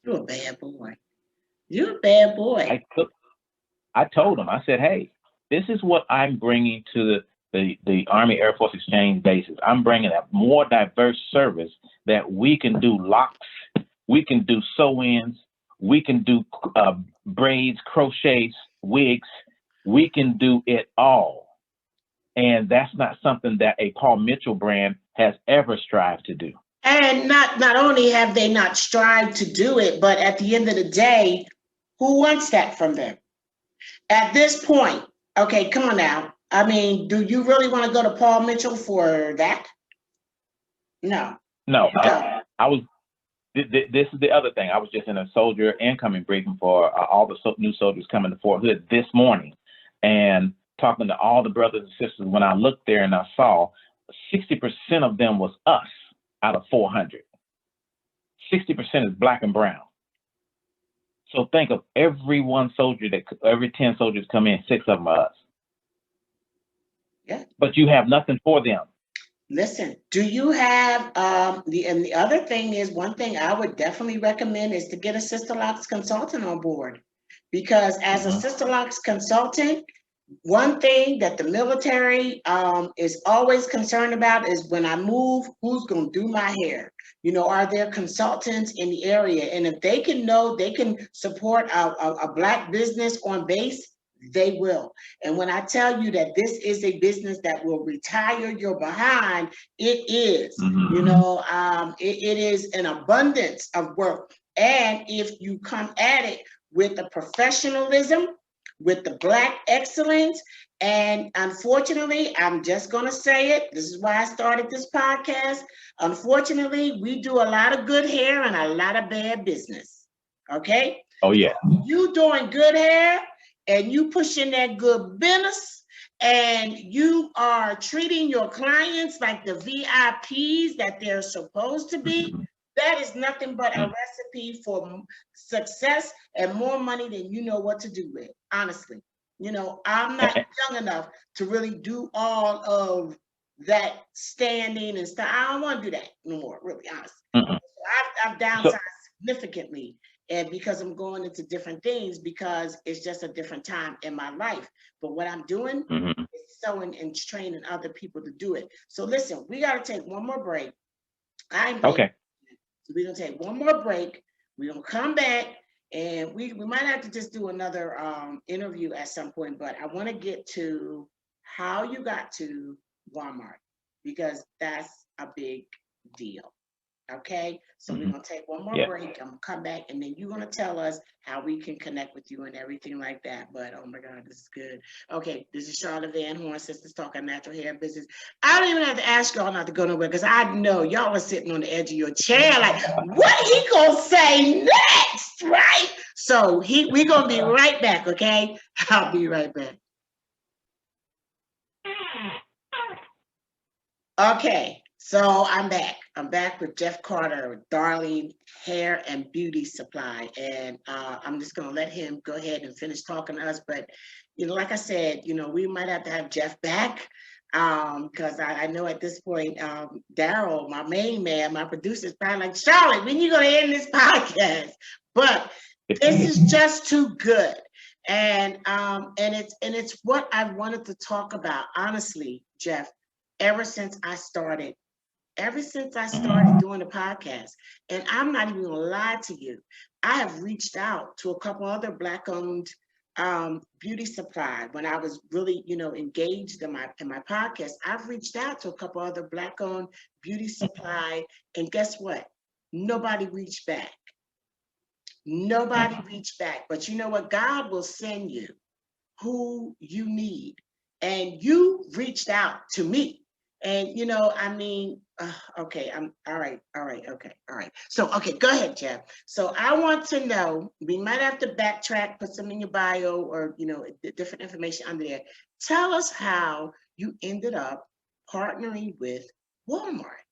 You're a bad boy. You're a bad boy. I told him, I said, hey, this is what I'm bringing to the Army Air Force Exchange bases. I'm bringing a more diverse service that we can do locks, we can do sew-ins, we can do braids, crochets, wigs. We can do it all. And that's not something that a Paul Mitchell brand has ever strived to do. And not only have they not strived to do it, but at the end of the day, who wants that from them? At this point, okay, come on now. I mean, do you really want to go to Paul Mitchell for that? No. No, this is the other thing. I was just in a soldier incoming briefing for all the new soldiers coming to Fort Hood this morning and talking to all the brothers and sisters. When I looked there and I saw 60% of them was us out of 400. 60% is black and brown. So think of every 10 soldiers come in, 6 of them are us. Yeah. But you have nothing for them. Listen, do you have the other thing is, one thing I would definitely recommend is to get a Sister Locks consultant on board, because as a Sister Locks consultant, one thing that the military is always concerned about is when I move, who's going to do my hair? You know, are there consultants in the area? And if they can know they can support a Black business on base, they will. And when I tell you that this is a business that will retire your behind, it is. You know, it is an abundance of work. And if you come at it with the professionalism, with the Black excellence, and unfortunately, I'm just going to say it. This is why I started this podcast. Unfortunately, we do a lot of good hair and a lot of bad business. Okay? Oh, yeah. You doing good hair and you pushing that good business and you are treating your clients like the VIPs that they're supposed to be. That is nothing but a recipe for success and more money than you know what to do with, honestly. You know, I'm not young enough to really do all of that standing and stuff. I don't want to do that no more, really, honestly. So I've downsized significantly, and because I'm going into different things, because it's just a different time in my life. But what I'm doing is sewing and training other people to do it. So listen, we got to take one more break. Okay. So we're gonna take one more break. We're gonna come back, and we might have to just do another interview at some point. But I want to get to how you got to Walmart, because that's a big deal. Okay, so we're gonna take one more break. I'm gonna come back, and then you're gonna tell us how we can connect with you and everything like that. But oh my God, this is good. Okay, this is Charlotte Van Horn, Sisters Talking Natural Hair Business. I don't even have to ask y'all not to go nowhere, because I know y'all are sitting on the edge of your chair like, what he gonna say next, right? So we're gonna be right back. Okay, I'll be right back. Okay. So I'm back. I'm back with Jeff Carter, Darling Hair and Beauty Supply. And I'm just going to let him go ahead and finish talking to us. But, you know, like I said, you know, we might have to have Jeff back, because I know at this point, Daryl, my main man, my producer, is probably like, Charlotte, when you going to end this podcast? But this is just too good. And it's what I wanted to talk about, honestly, Jeff, ever since I started doing the podcast. And I'm not even gonna lie to you, I have reached out to a couple other Black-owned beauty supply. When I was really, you know, engaged in my podcast, I've reached out to a couple other Black-owned beauty supply, and guess what? Nobody reached back. Nobody reached back. But you know what? God will send you who you need. And you reached out to me. And, you know, I mean, okay, I'm all right. Okay. So, okay, go ahead, Jeff. So I want to know, we might have to backtrack, put some in your bio or, you know, different information under there. Tell us how you ended up partnering with Walmart.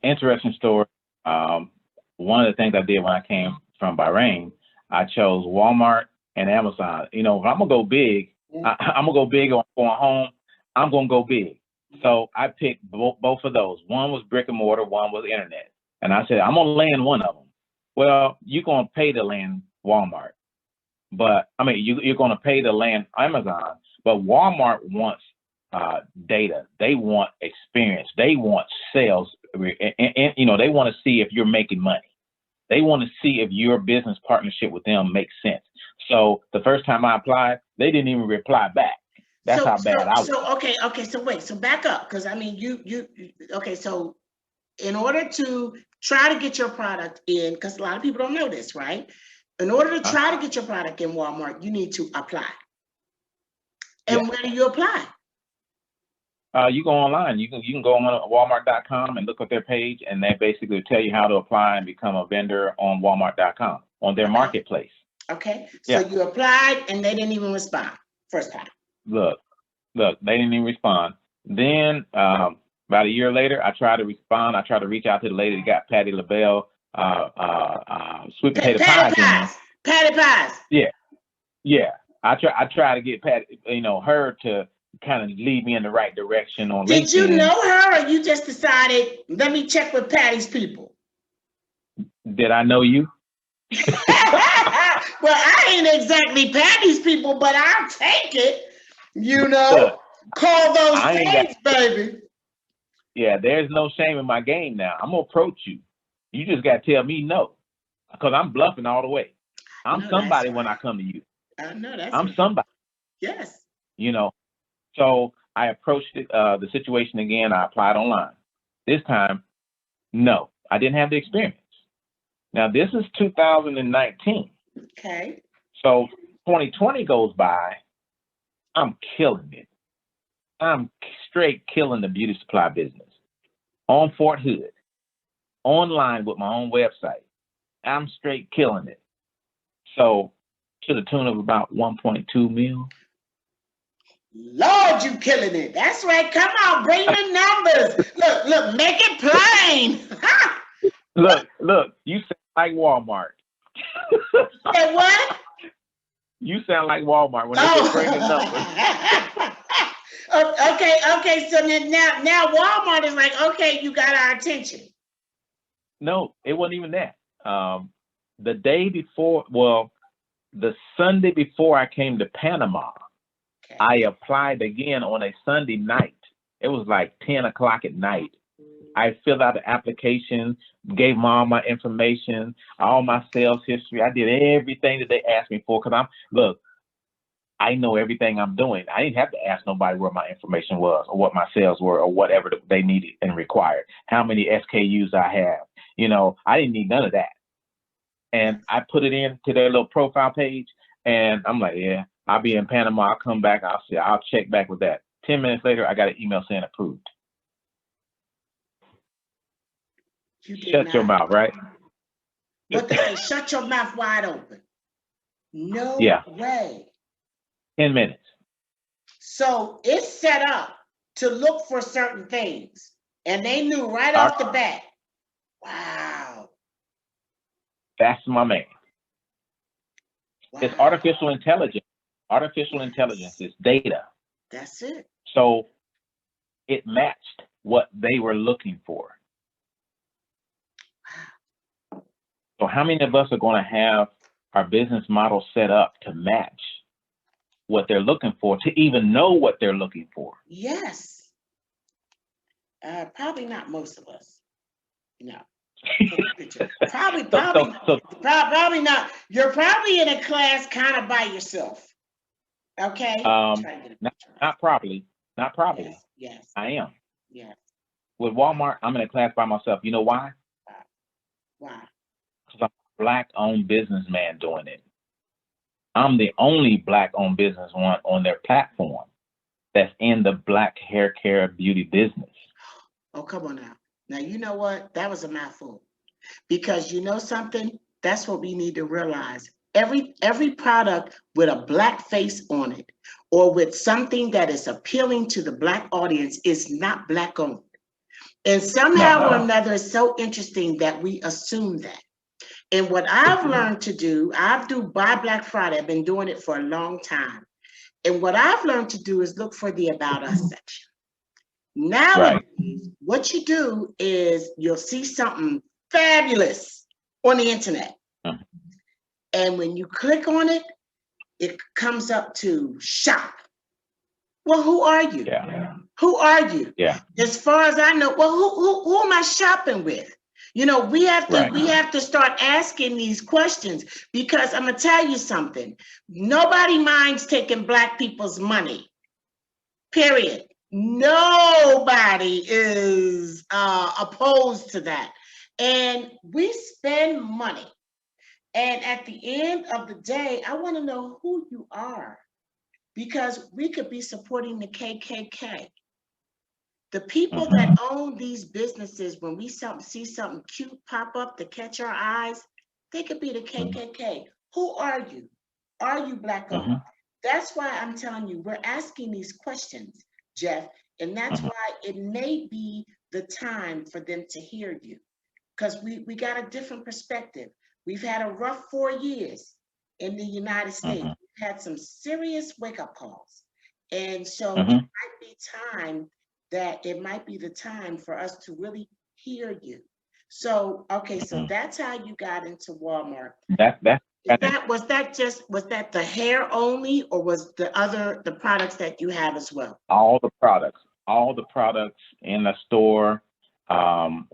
Interesting story. One of the things I did when I came from Bahrain, I chose Walmart and Amazon. You know, if I'm gonna go big, I'm gonna go big on going home. I'm gonna go big. So I picked both of those. One was brick and mortar, one was internet. And I said, I'm gonna land one of them. Well, you're gonna pay to land Walmart, but I mean, you're gonna pay to land Amazon. But Walmart wants data. They want experience. They want sales. And you know, they want to see if you're making money. They want to see if your business partnership with them makes sense. So the first time I applied, they didn't even reply back. That's how bad I was. So okay. So wait. So back up, because I mean, you. Okay. So in order to try to get your product in, because a lot of people don't know this, right? In order to try to get your product in Walmart, you need to apply. And where do you apply? You go online. You can go on Walmart.com and look at their page, and they basically tell you how to apply and become a vendor on Walmart.com on their marketplace. Okay. So you applied, and they didn't even respond first time. Look, they didn't even respond. Then about a year later, I tried to respond. I tried to reach out to the lady that got Patti LaBelle sweet potato pies. Patti pies. Yeah. I try to get Patti, you know, her to kind of lead me in the right direction on LinkedIn. Did you know her, or you just decided, let me check with Patti's people? Did I know you? Well, I ain't exactly Patty's people, but I'll take it. You know, Look, call those I ain't got, things, baby. yeah, there's no shame in my game now. I'm gonna approach you. You just gotta tell me no, because I'm bluffing all the way. I'm No, that's somebody when I right. come to you. I know that's I'm right. somebody, Yes. you know. So I approached it, the situation again. I applied online. This time, no, I didn't have the experience. Now this is 2019. Okay. So 2020 goes by. I'm killing it. I'm straight killing the beauty supply business on Fort Hood, online with my own website. I'm straight killing it. So to the tune of about 1.2 mil. Lord, you killing it. That's right. Come on, bring the numbers. Look, make it plain. Look, you sound like Walmart. Say what? You sound like Walmart when they say bring the numbers. Oh. Okay. So now Walmart is like, okay, you got our attention. No, it wasn't even that. The day before, well, the Sunday before I came to Panama, Okay. I applied again on a Sunday night. It was like 10 o'clock at night. I filled out the application, gave them all my information, all my sales history. I did everything that they asked me for, because I know everything I'm doing. I didn't have to ask nobody where my information was or what my sales were or whatever they needed and required, how many SKUs I have. You know, I didn't need none of that. And I put it into their little profile page, and I'm like, yeah, I'll be in Panama. I'll come back. I'll check back with that. 10 minutes later, I got an email saying approved. You did Shut not. your mouth, right? What they say, shut your mouth wide open. No Yeah. way. 10 minutes. So it's set up to look for certain things. And they knew right off the bat. Wow. That's my man. Wow. It's artificial intelligence. Artificial intelligence is data. That's it. So it matched what they were looking for. So how many of us are going to have our business model set up to match what they're looking for, to even know what they're looking for? Yes. Probably not most of us. No. Probably not. You're probably in a class kind of by yourself. Okay. Not probably. Yes. I am. Yes. With Walmart, I'm in a class by myself. You know why? Why? Because I'm a Black-owned businessman doing it. I'm the only Black-owned business one on their platform that's in the Black hair care beauty business. Oh, come on now. Now, you know what? That was a mouthful. Because you know something? That's what we need to realize. Every product with a Black face on it or with something that is appealing to the Black audience is not Black owned. And somehow or another, it's so interesting that we assume that. And what I've learned to do, I do Buy Black Friday. I've been doing it for a long time. And what I've learned to do is look for the About Us section. Nowadays, what you do is you'll see something fabulous on the internet. And when you click on it, it comes up to shop. Well, who are you? Yeah. Who are you? Yeah. As far as I know, well, who am I shopping with? You know, we have to start asking these questions, because I'm gonna tell you something. Nobody minds taking Black people's money. Period. Nobody is opposed to that. And we spend money. And at the end of the day, I want to know who you are, because we could be supporting the KKK. The people that own these businesses, when we see something cute pop up to catch our eyes, they could be the KKK. Who are you? Are you Black owned? That's why I'm telling you, we're asking these questions, Jeff, and that's why it may be the time for them to hear you, because we got a different perspective. We've had a rough 4 years in the United States. We've had some serious wake-up calls. And so it might be the time for us to really hear you. So, okay, so that's how you got into Walmart. Was that the hair only, or was the products that you have as well? All the products in the store.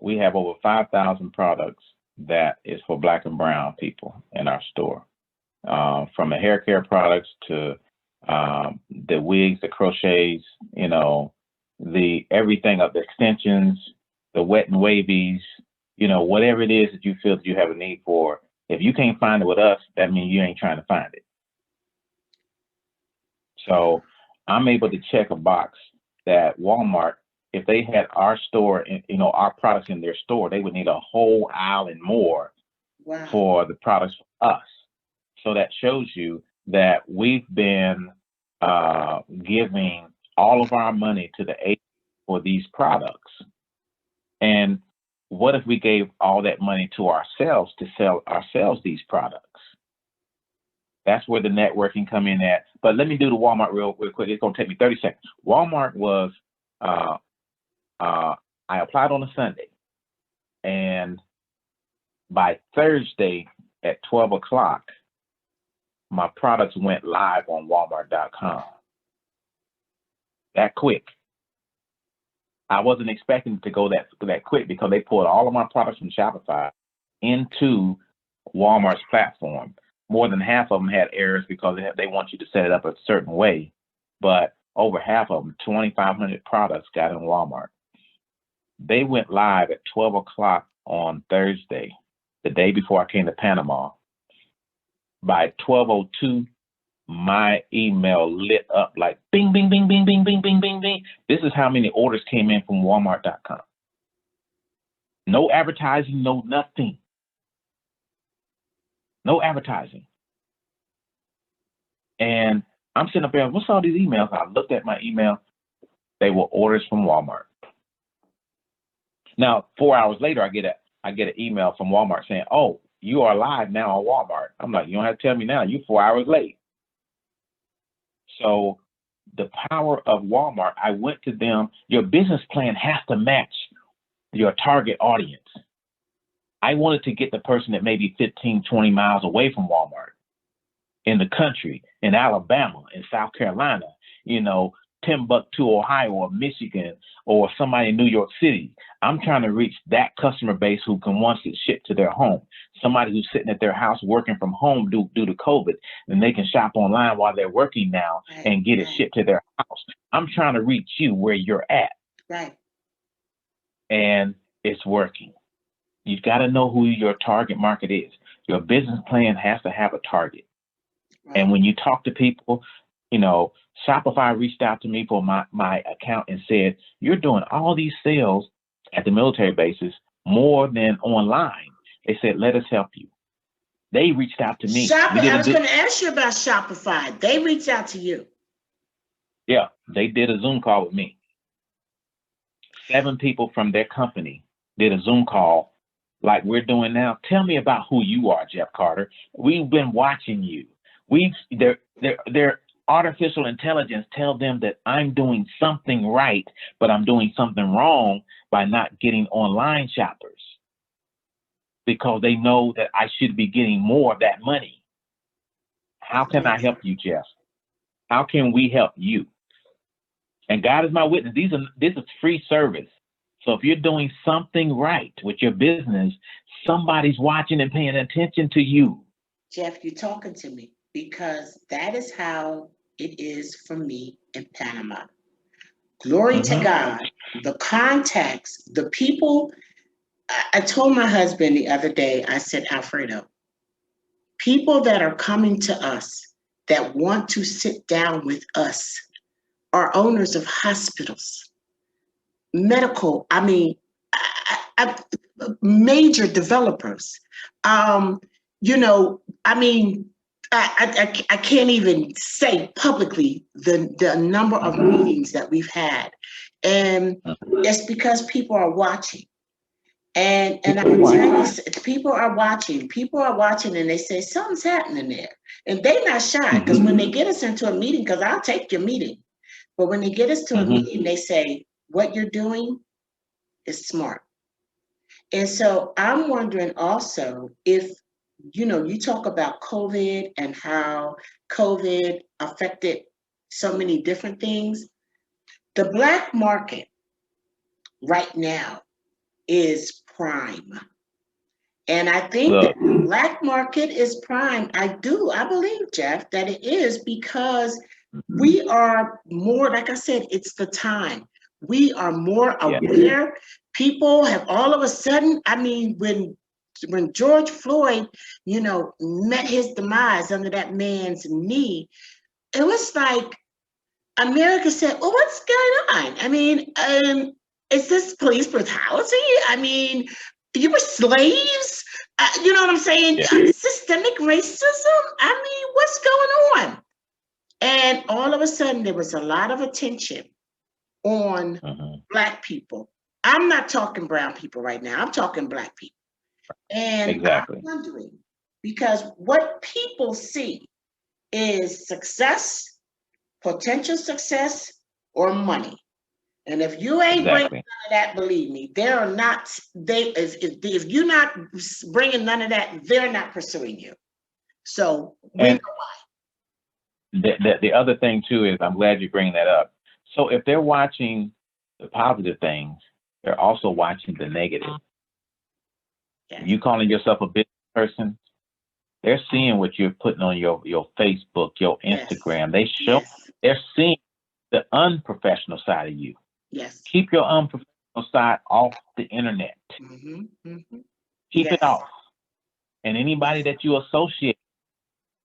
We have over 5,000 products that is for Black and brown people in our store. From the hair care products to the wigs, the crochets, the everything of the extensions, the wet and wavies, whatever it is that you feel that you have a need for. If you can't find it with us, that means you ain't trying to find it. So I'm able to check a box that Walmart, if they had our store, our products in their store, they would need a whole aisle and more for the products for us. So that shows you that we've been giving all of our money to the agency for these products. And what if we gave all that money to ourselves to sell ourselves these products? That's where the networking come in at. But let me do the Walmart real quick. It's gonna take me 30 seconds. Walmart was, I applied on a Sunday, and by Thursday at 12 o'clock, my products went live on Walmart.com. That quick. I wasn't expecting it to go that quick because they pulled all of my products from Shopify into Walmart's platform. More than half of them had errors because they want you to set it up a certain way, but over half of them, 2,500 products, got in Walmart. They went live at 12 o'clock on Thursday, the day before I came to Panama. By 12:02, my email lit up like bing, bing, bing, bing, bing, bing, bing, bing, bing. This is how many orders came in from Walmart.com. No advertising, no nothing. No advertising. And I'm sitting up there, what's all these emails? I looked at my email. They were orders from Walmart. Now, 4 hours later, I get an email from Walmart saying, oh, you are live now on Walmart. I'm like, you don't have to tell me now. You're 4 hours late. So the power of Walmart, I went to them. Your business plan has to match your target audience. I wanted to get the person that may be 15, 20 miles away from Walmart, in the country, in Alabama, in South Carolina, Timbuktu, Ohio, or Michigan, or somebody in New York City. I'm trying to reach that customer base who can want it shipped to their home. Somebody who's sitting at their house working from home due to COVID, and they can shop online while they're working now and get it shipped to their house. I'm trying to reach you where you're at. Right. And it's working. You've got to know who your target market is. Your business plan has to have a target. Right. And when you talk to people, Shopify reached out to me for my account and said, you're doing all these sales at the military bases more than online. They said, let us help you. They reached out to me. I was going to ask you about Shopify. They reached out to you. Yeah, they did a Zoom call with me. 7 people from their company did a Zoom call like we're doing now. Tell me about who you are, Jeff Carter. We've been watching you. Their artificial intelligence tell them that I'm doing something right, but I'm doing something wrong by not getting online shoppers, because they know that I should be getting more of that money. How can I help you, Jeff? How can we help you? And God is my witness. This is free service. So if you're doing something right with your business, somebody's watching and paying attention to you. Jeff, you're talking to me, because that is how it is for me in Panama. Glory to God. The contacts, the people. I told my husband the other day, I said, Alfredo, people that are coming to us that want to sit down with us are owners of hospitals, medical, major developers. I can't even say publicly the number of meetings that we've had. And it's because people are watching. And I can tell you, people are watching and they say, something's happening there. And they're not shy, because when they get us into a meeting, because I'll take your meeting, but when they get us to a meeting, they say, what you're doing is smart. And so I'm wondering also if you talk about COVID and how COVID affected so many different things. The Black market right now is prime. And I think that the Black market is prime. I believe, Jeff, that it is because we are more, like I said, it's the time. We are more aware. People have all of a sudden, I mean, when George Floyd, met his demise under that man's knee, it was like America said, well, what's going on? I mean, is this police brutality? I mean, you were slaves? You know what I'm saying? Systemic racism? I mean, what's going on? And all of a sudden, there was a lot of attention on Black people. I'm not talking brown people right now. I'm talking Black people. And I'm wondering, because what people see is success, potential success, or money. And if you ain't bringing none of that, believe me, if you're not bringing none of that, they're not pursuing you. So we know why. The other thing too is, I'm glad you bring that up. So if they're watching the positive things, they're also watching the negative. Yes. You calling yourself a business person, they're seeing what you're putting on your Facebook, your Instagram. They're seeing the unprofessional side of you. Yes. Keep your unprofessional side off the internet. Keep it off. And anybody that you associate,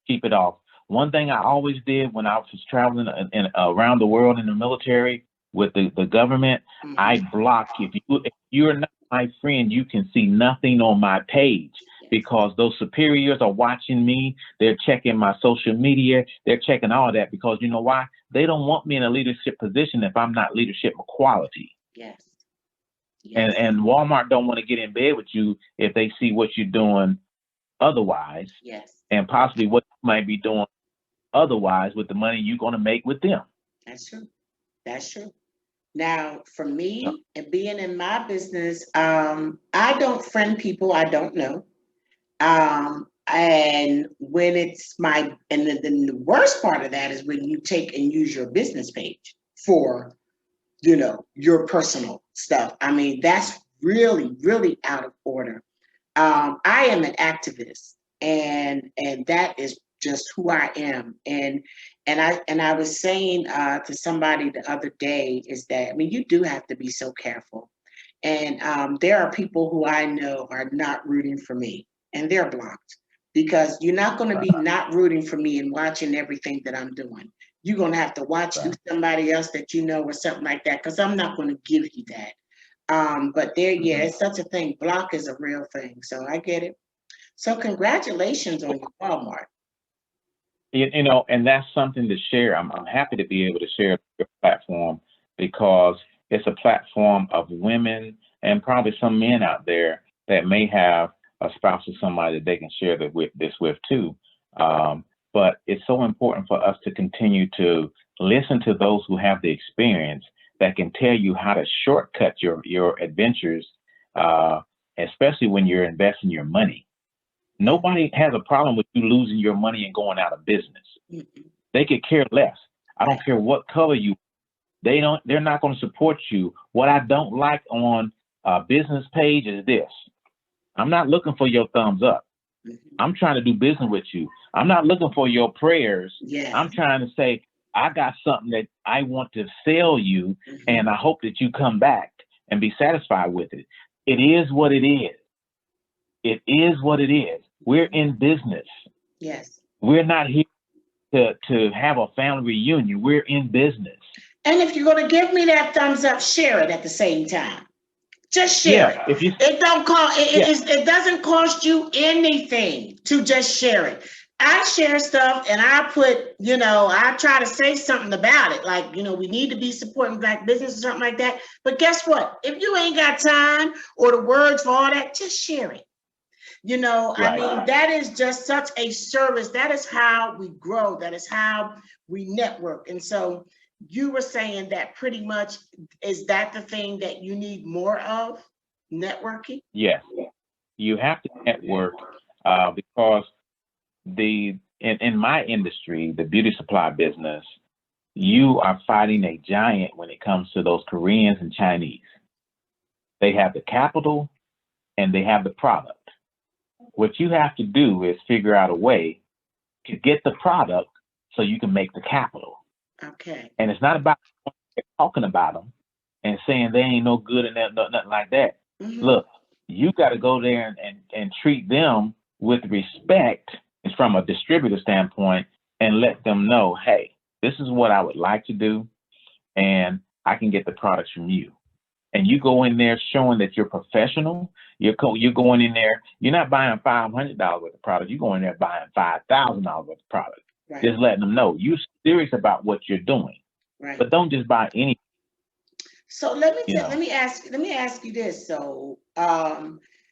keep it off. One thing I always did when I was traveling around the world in the military with the government, I block. If you're not my friend, you can see nothing on my page, because those superiors are watching me. They're checking my social media. They're checking all that, because you know why? They don't want me in a leadership position if I'm not leadership quality. Yes. And Walmart don't want to get in bed with you if they see what you're doing otherwise. Yes. And possibly what you might be doing otherwise with the money you're going to make with them. That's true. That's true. Now, for me, and being in my business, I don't friend people I don't know. And when it's the worst part of that is when you take and use your business page for, your personal stuff. I mean, that's really, really out of order. I am an activist, and that is just who I am. And I was saying to somebody the other day is that, I mean, you do have to be so careful. And there are people who I know are not rooting for me, and they're blocked, because you're not going to be not rooting for me and watching everything that I'm doing. You're going to have to watch through somebody else that you know or something like that, because I'm not going to give you that. But it's such a thing. Block is a real thing. So I get it. So congratulations on your Walmart. And that's something to share. I'm happy to be able to share your platform, because it's a platform of women and probably some men out there that may have a spouse or somebody that they can share this with too. But it's so important for us to continue to listen to those who have the experience that can tell you how to shortcut your adventures, especially when you're investing your money. Nobody has a problem with you losing your money and going out of business. They could care less. I don't care what color you. They're not going to support you. What I don't like on a business page is this. I'm not looking for your thumbs up. I'm trying to do business with you. I'm not looking for your prayers. I'm trying to say, I got something that I want to sell you, and I hope that you come back and be satisfied with it. It is what it is. It is what it is. We're in business. Yes. We're not here to have a family reunion. We're in business. And if you're going to give me that thumbs up, share it at the same time. Just share it. It doesn't cost you anything to just share it. I share stuff and I put, I try to say something about it. Like, we need to be supporting Black business or something like that. But guess what? If you ain't got time or the words for all that, just share it. I mean, that is just such a service. That is how we grow. That is how we network. And so you were saying that pretty much, is that the thing that you need more of, networking? Yes, you have to network. because in my industry, the beauty supply business, you are fighting a giant when it comes to those Koreans and Chinese. They have the capital and they have the product. What you have to do is figure out a way to get the product so you can make the capital. Okay. And it's not about talking about them and saying they ain't no good and nothing like that. Mm-hmm. Look, you got to go there and treat them with respect from a distributor standpoint and let them know, hey, this is what I would like to do, and I can get the products from you. And you go in there showing that you're professional. You're going in there. You're not buying $500 worth of product. You're going there buying $5,000 worth of product. Right. Just letting them know you're serious about what you're doing. Right. But don't just buy any. So let me ask you this. So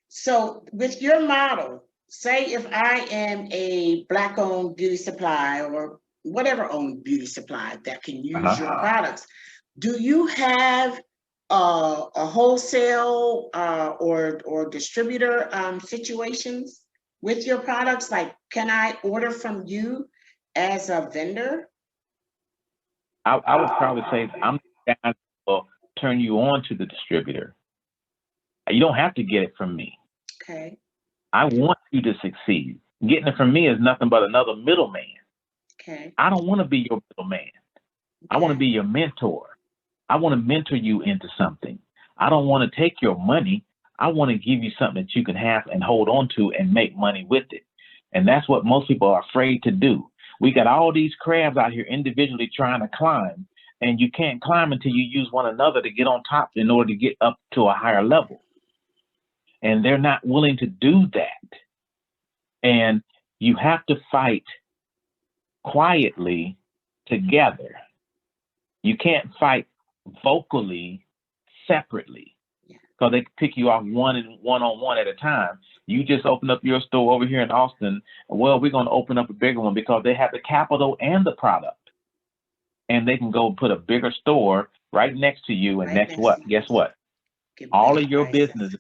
so with your model, say if I am a Black-owned beauty supply or whatever owned beauty supply that can use your products, do you have a wholesale or distributor situations with your products? Like, can I order from you as a vendor? I would probably say I'm the guy that will turn you on to the distributor. You don't have to get it from me. Okay. I want you to succeed. Getting it from me is nothing but another middleman. Okay. I don't want to be your middleman. Okay. I want to be your mentor. I want to mentor you into something. I don't want to take your money. I want to give you something that you can have and hold on to and make money with it. And that's what most people are afraid to do. We got all these crabs out here individually trying to climb, and you can't climb until you use one another to get on top in order to get up to a higher level. And they're not willing to do that. And you have to fight quietly together. You can't fight vocally separately, because they pick you off one on one at a time. You just open up your store over here in Austin. Well, we're going to open up a bigger one because they have the capital and the product, and they can go put a bigger store right next to you. And guess what? All of your business,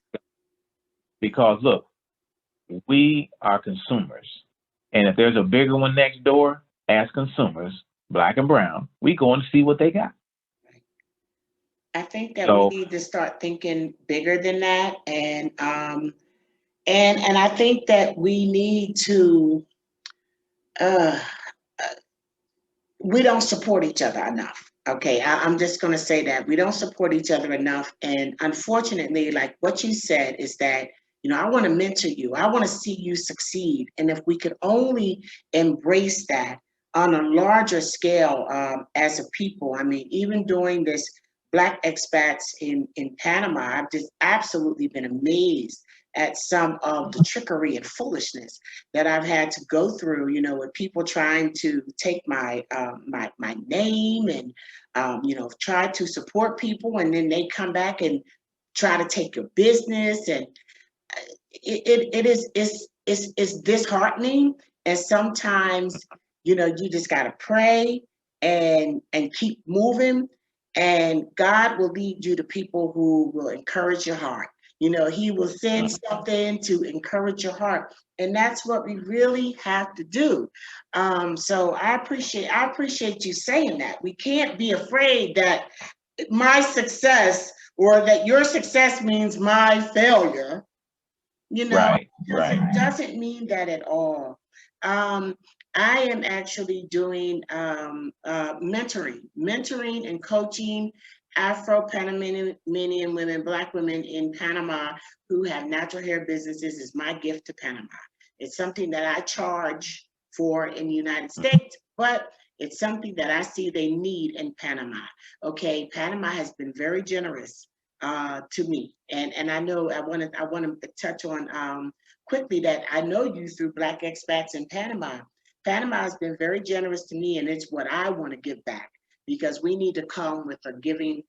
because look, we are consumers, and if there's a bigger one next door, as consumers, Black and brown, we go and see what they got. I think that we need to start thinking bigger than that, and I think that we need to. We don't support each other enough. Okay, I'm just going to say that we don't support each other enough, and unfortunately, like what you said, is that I want to mentor you. I want to see you succeed, and if we could only embrace that on a larger scale as a people. I mean, even during this Black expats in Panama, I've just absolutely been amazed at some of the trickery and foolishness that I've had to go through, with people trying to take my my name and try to support people, and then they come back and try to take your business, and it's disheartening. And sometimes you just got to pray and keep moving, and God will lead you to people who will encourage your heart. He will send something to encourage your heart, and that's what we really have to do. So I appreciate you saying that. We can't be afraid that my success or that your success means my failure. Right. It doesn't mean that at all. I am actually doing mentoring and coaching Afro-Panamanian women, Black women in Panama who have natural hair businesses. Is my gift to Panama. It's something that I charge for in the United States, but it's something that I see they need in Panama. Okay, Panama has been very generous to me, and I know I want to touch on quickly that I know you through Black expats in Panama. Panama has been very generous to me, and it's what I want to give back, because we need to come with a giving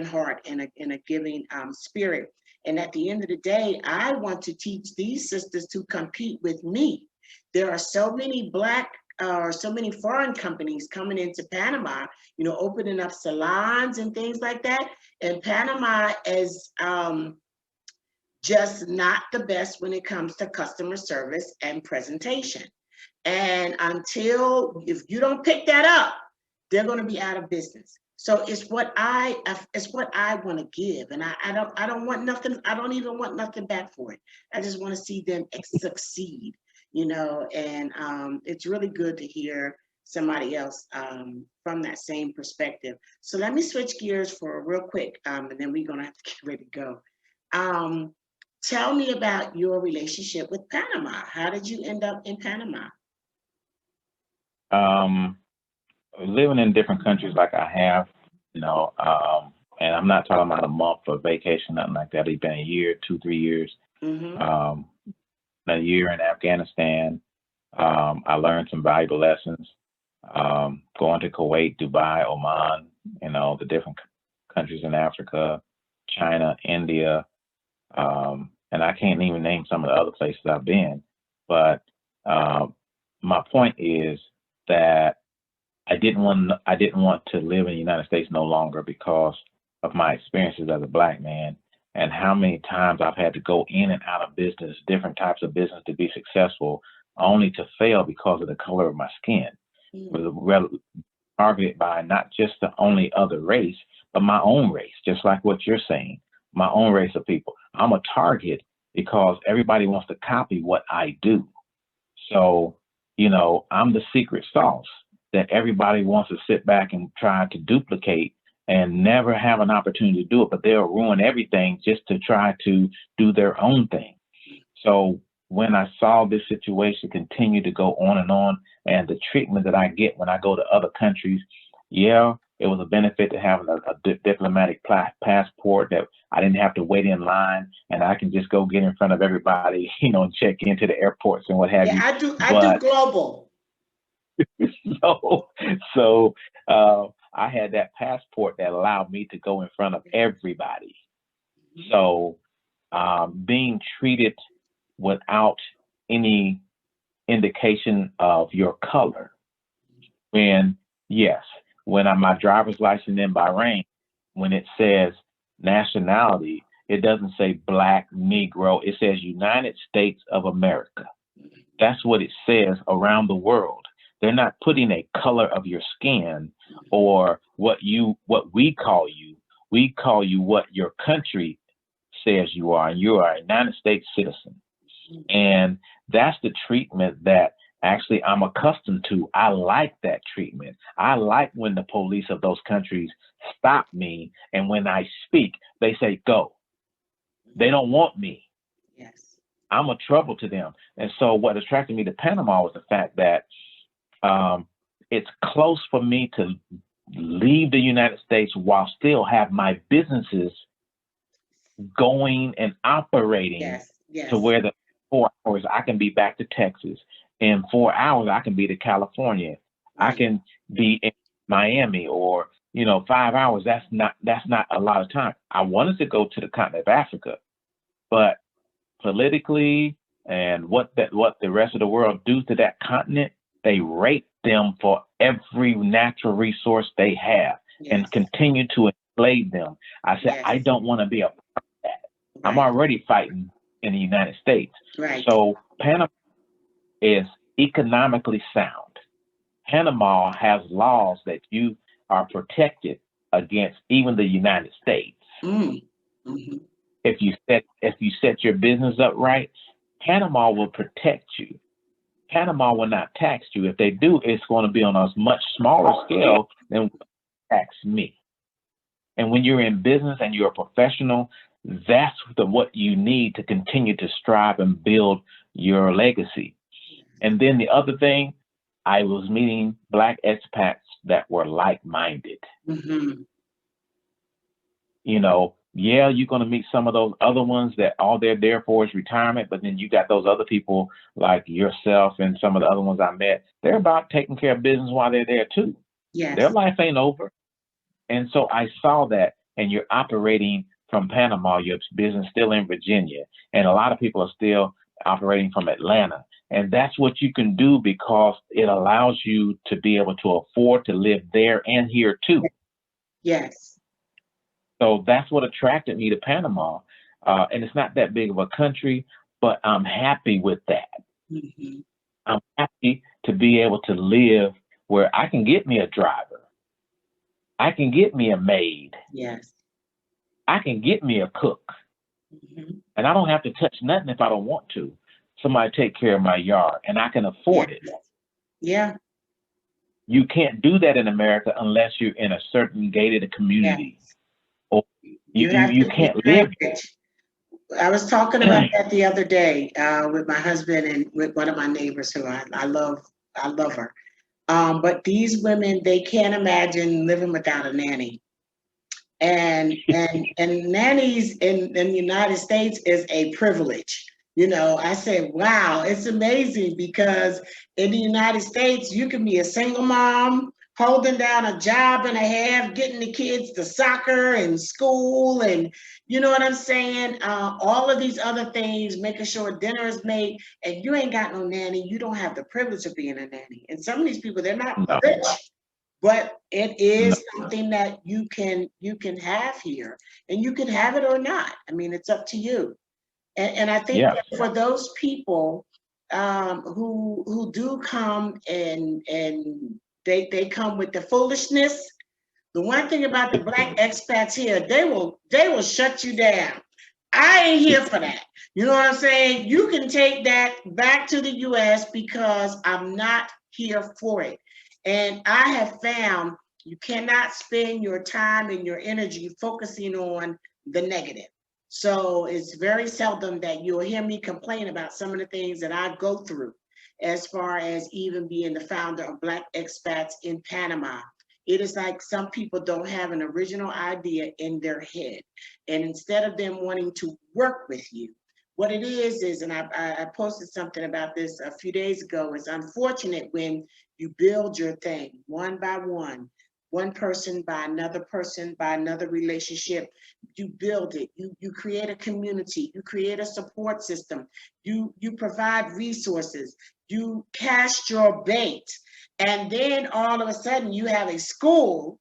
heart and a giving spirit. And at the end of the day, I want to teach these sisters to compete with me. There are so many Black or so many foreign companies coming into Panama, opening up salons and things like that. And Panama is just not the best when it comes to customer service and presentation. And if you don't pick that up, they're going to be out of business. So it's what I want to give, and I don't want nothing. I don't even want nothing back for it. I just want to see them succeed, And it's really good to hear somebody else from that same perspective. So let me switch gears for real quick, and then we're gonna have to get ready to go. Tell me about your relationship with Panama. How did you end up in Panama? Living in different countries like I have, and I'm not talking about a month for vacation, nothing like that. It's been a year, 2-3 years. Mm-hmm. A year in Afghanistan. I learned some valuable lessons. Going to Kuwait, Dubai, Oman, the different countries in Africa, China, India, and I can't even name some of the other places I've been. But my point is that I didn't want to live in the United States no longer because of my experiences as a Black man and how many times I've had to go in and out of business, different types of business to be successful, only to fail because of the color of my skin. Was targeted by not just the only other race, but my own race, just like what you're saying, my own race of people. I'm a target because everybody wants to copy what I do. So, I'm the secret sauce that everybody wants to sit back and try to duplicate and never have an opportunity to do it, but they'll ruin everything just to try to do their own thing. So when I saw this situation continue to go on and the treatment that I get when I go to other countries, yeah, it was a benefit to having a diplomatic passport that I didn't have to wait in line and I can just go get in front of everybody, and check into the airports and what have you. I do global. So I had that passport that allowed me to go in front of everybody. So being treated without any indication of your color. When my driver's license in Bahrain, when it says nationality, it doesn't say Black, Negro, it says United States of America. That's what it says around the world. They're not putting a color of your skin or what we call you. We call you what your country says you are, and you are a United States citizen. And that's the treatment that actually I'm accustomed to. I like that treatment. I like when the police of those countries stop me, and when I speak, they say, go. They don't want me. Yes. I'm a trouble to them. And so what attracted me to Panama was the fact that it's close for me to leave the United States while still have my businesses going and operating to where the 4 hours I can be back to Texas. In 4 hours, I can be to California. I can be in Miami, or 5 hours. That's not a lot of time. I wanted to go to the continent of Africa, but politically and what the rest of the world do to that continent, they rape them for every natural resource they have and continue to enslave them. I said, I don't want to be a part of that. I'm already fighting in the United States. So Panama is economically sound. Panama has laws that you are protected against even the United States. Mm-hmm. If you set your business up right, Panama will protect you. Panama will not tax you. If they do, it's going to be on a much smaller scale than tax me. And when you're in business and you're a professional, that's what you need to continue to strive and build your legacy. And then the other thing, I was meeting Black expats that were like-minded. Mm-hmm. You're going to meet some of those other ones that all they're there for is retirement, but then you got those other people like yourself and some of the other ones I met. They're about taking care of business while they're there too. Yes. Their life ain't over. And so I saw that, and you're operating from Panama, your business still in Virginia, and a lot of people are still operating from Atlanta. And that's what you can do because it allows you to be able to afford to live there and here too. Yes. So that's what attracted me to Panama. And it's not that big of a country, but I'm happy with that. Mhm. I'm happy to be able to live where I can get me a driver. I can get me a maid. Yes. I can get me a cook. Mhm. And I don't have to touch nothing if I don't want to. Somebody take care of my yard and I can afford it. Yeah. You can't do that in America unless you're in a certain gated Yeah. community. Or You have you to be can't live. privileged. I was talking about that the other day with my husband and with one of my neighbors who I love. I love her. But these women, they can't imagine living without a nanny. And nannies in the United States is a privilege. You know, I say, wow, it's amazing because in the United States, you can be a single mom holding down a job and a half, getting the kids to soccer and school, and you know what I'm saying? All of these other things, making sure dinner is made, and you ain't got no nanny. You don't have the privilege of being a nanny. And some of these people, they're not No, rich, but it no. is something that you can have here, and you can have it or not. I mean, it's up to you. And I think Yes. that for those people who do come and they come with the foolishness. The one thing about the black expats here, they will shut you down. I ain't here for that. You know what I'm saying? You can take that back to the US because I'm not here for it. And I have found you cannot spend your time and your energy focusing on the negative. So it's very seldom that you'll hear me complain about some of the things that I go through as far as even being the founder of Black Expats in Panama. It is like some people don't have an original idea in their head. And instead of them wanting to work with you, what it is, and I posted something about this a few days ago, it's unfortunate when you build your thing one person by another relationship, you build it, you create a community, you create a support system, you provide resources, you cast your bait, and then all of a sudden you have a school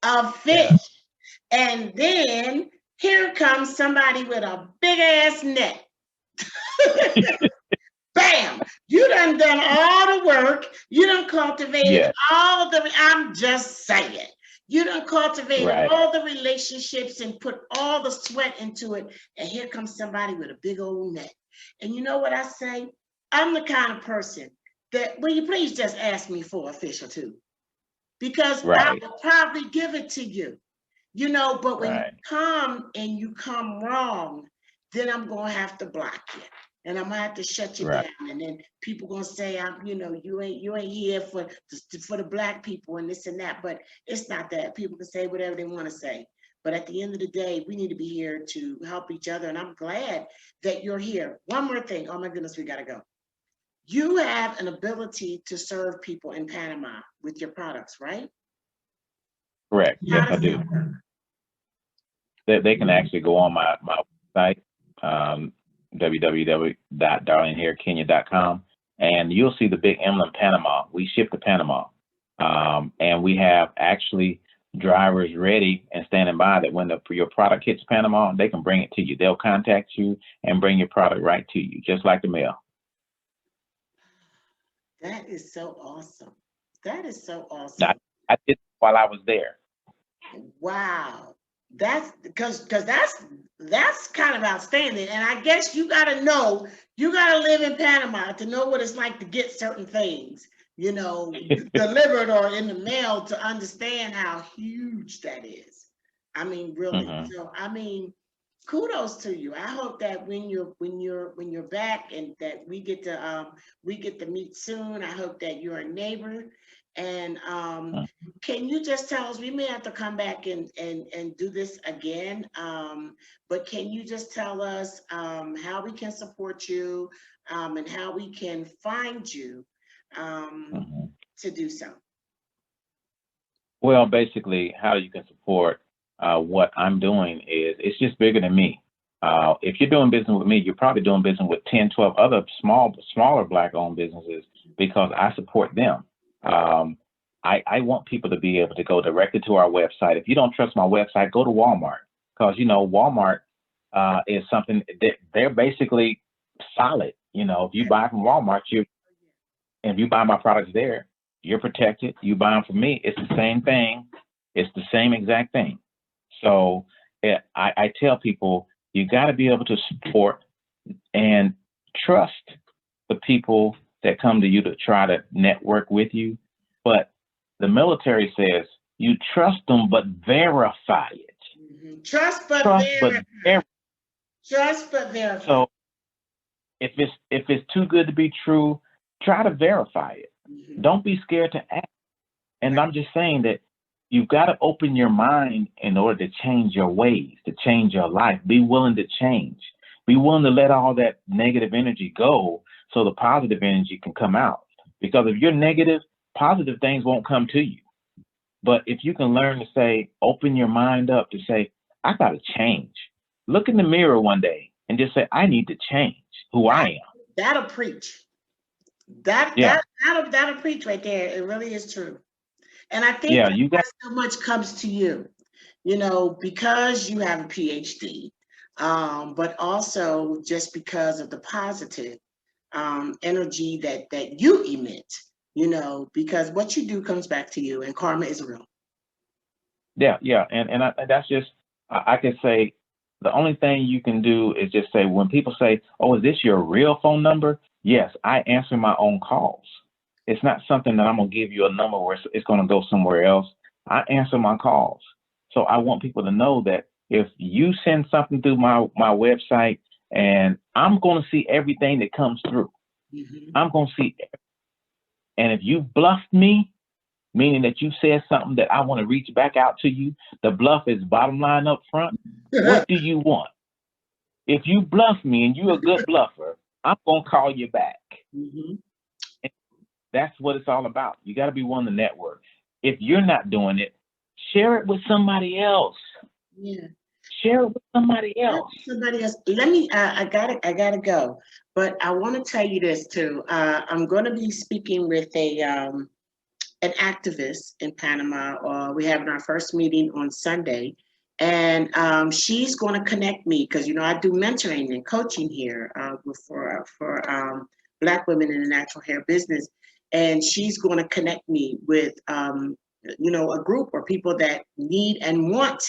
of Yeah. fish. And then here comes somebody with a big ass net. Bam! You done all the work. You done cultivated Yes. all the, I'm just saying. You done cultivated Right. all the relationships and put all the sweat into it. And here comes somebody with a big old net. And you know what I say? I'm the kind of person that, will you please just ask me for a fish or two? Because I Right. will probably give it to you. You know, but when you Right. come and you come wrong, then I'm gonna have to block you. And I'm gonna have to shut you Right. down. And then people gonna say you ain't here for the black people and this and that. But it's not that. People can say whatever they want to say. But at the end of the day, we need to be here to help each other. And I'm glad that you're here. One more thing. Oh my goodness, we gotta go. You have an ability to serve people in Panama with your products, right? Correct. Yes, How I does do. that work? They can actually go on my website, www.darlinghairkenya.com, and you'll see the big emblem Panama. We ship to Panama, and we have actually drivers ready and standing by that when your product hits Panama, they can bring it to you. They'll contact you and bring your product right to you, just like the mail. That is so awesome. That is so Now, awesome. I did it while I was there. Wow. That's because that's kind of outstanding. And I guess you gotta live in Panama to know what it's like to get certain things, delivered or in the mail to understand how huge that is. I mean, really. Hmm. So I mean, kudos to you. I hope that when you're back and that we get to meet soon. I hope that you're a neighbor. And can you just tell us, we may have to come back and do this again, but can you just tell us how we can support you and how we can find you Hmm. to do so? Well, basically, how you can support what I'm doing is it's just bigger than me. If you're doing business with me, you're probably doing business with 10, 12 other smaller Black-owned businesses because I support them. I want people to be able to go directly to our website. If you don't trust my website, go to Walmart because, Walmart is something that they're basically solid. You know, if you buy from Walmart, if you buy my products there, you're protected. You buy them from me, it's the same thing. It's the same exact thing. So I tell people, you got to be able to support and trust the people that come to you to try to network with you. But the military says you trust them, but verify it. Mm-hmm. Trust but verify. Trust but verify. So if it's too good to be true, try to verify it. Mm-hmm. Don't be scared to ask. And right. I'm just saying that you've got to open your mind in order to change your ways, to change your life. Be willing to change. Be willing to let all that negative energy go so the positive energy can come out. Because if you're negative, positive things won't come to you. But if you can learn to say, open your mind up to say, I got to change. Look in the mirror one day and just say, I need to change who I am. That'll preach. That'll preach right there. It really is true. And I think that so much comes to you, you know, because you have a PhD, but also just because of the positive energy that you emit, you know, because what you do comes back to you, and karma is real. Yeah. And that's just, I could say, the only thing you can do is just say, when people say, oh, is this your real phone number? Yes, I answer my own calls. It's not something that I'm going to give you a number where it's going to go somewhere else. I answer my calls. So I want people to know that if you send something through my website, and I'm going to see everything that comes through. Mm-hmm. I'm going to see everything. And if you bluffed me, meaning that you said something that I want to reach back out to you, the bluff is bottom line up front. What do you want? If you bluff me and you're a good bluffer, I'm going to call you back. Mm-hmm. That's what it's all about. You got to be willing to network. If you're not doing it, share it with somebody else. Yeah. Share it with somebody else. Let me, I gotta go. But I want to tell you this too. I'm going to be speaking with an activist in Panama. We're having our first meeting on Sunday. And she's going to connect me because, you know, I do mentoring and coaching here for Black women in the natural hair business. And she's going to connect me with, you know, a group or people that need and want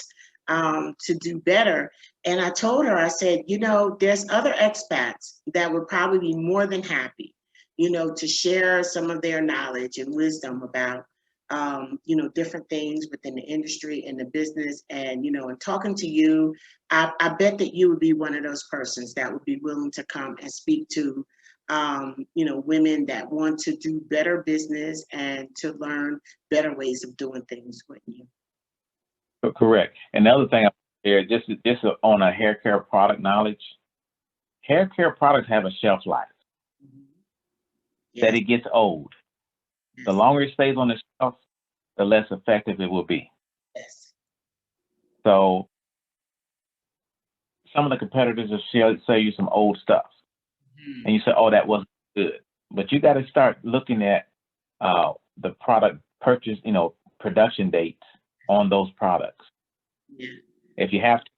to do better. And I told her, I said, you know, there's other expats that would probably be more than happy, you know, to share some of their knowledge and wisdom about, you know, different things within the industry and the business. And, you know, and talking to you, I bet that you would be one of those persons that would be willing to come and speak to, you know, women that want to do better business and to learn better ways of doing things with you. Correct. And the other thing here, just on a hair care product knowledge, hair care products have a shelf life. Mm-hmm. Yes. That it gets old. Yes. The longer it stays on the shelf, the less effective it will be. Yes. So some of the competitors will sell you some old stuff. Mm-hmm. And you say, oh, that wasn't good. But you got to start looking at the product purchase, you know, production dates on those products. Yeah. If you have to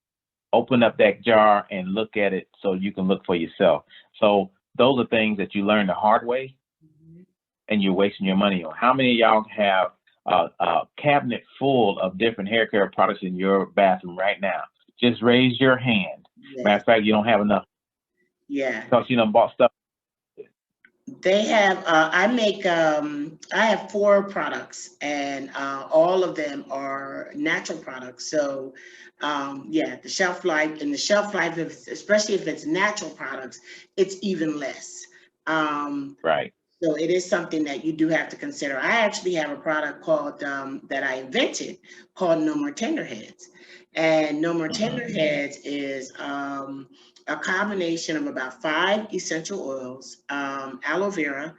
open up that jar and look at it so you can look for yourself. So those are things that you learn the hard way. Mm-hmm. And you're wasting your money on. How many of y'all have a cabinet full of different hair care products in your bathroom right now? Just raise your hand. Yeah. Matter of fact, you don't have enough. Yeah. Because you done bought stuff. They have, I have 4 products, and all of them are natural products. So, yeah, the shelf life, especially if it's natural products, it's even less. Right. So it is something that you do have to consider. I actually have a product called, that I invented called No More Tenderheads. And No More Tenderheads is a combination of about 5 essential oils, aloe vera,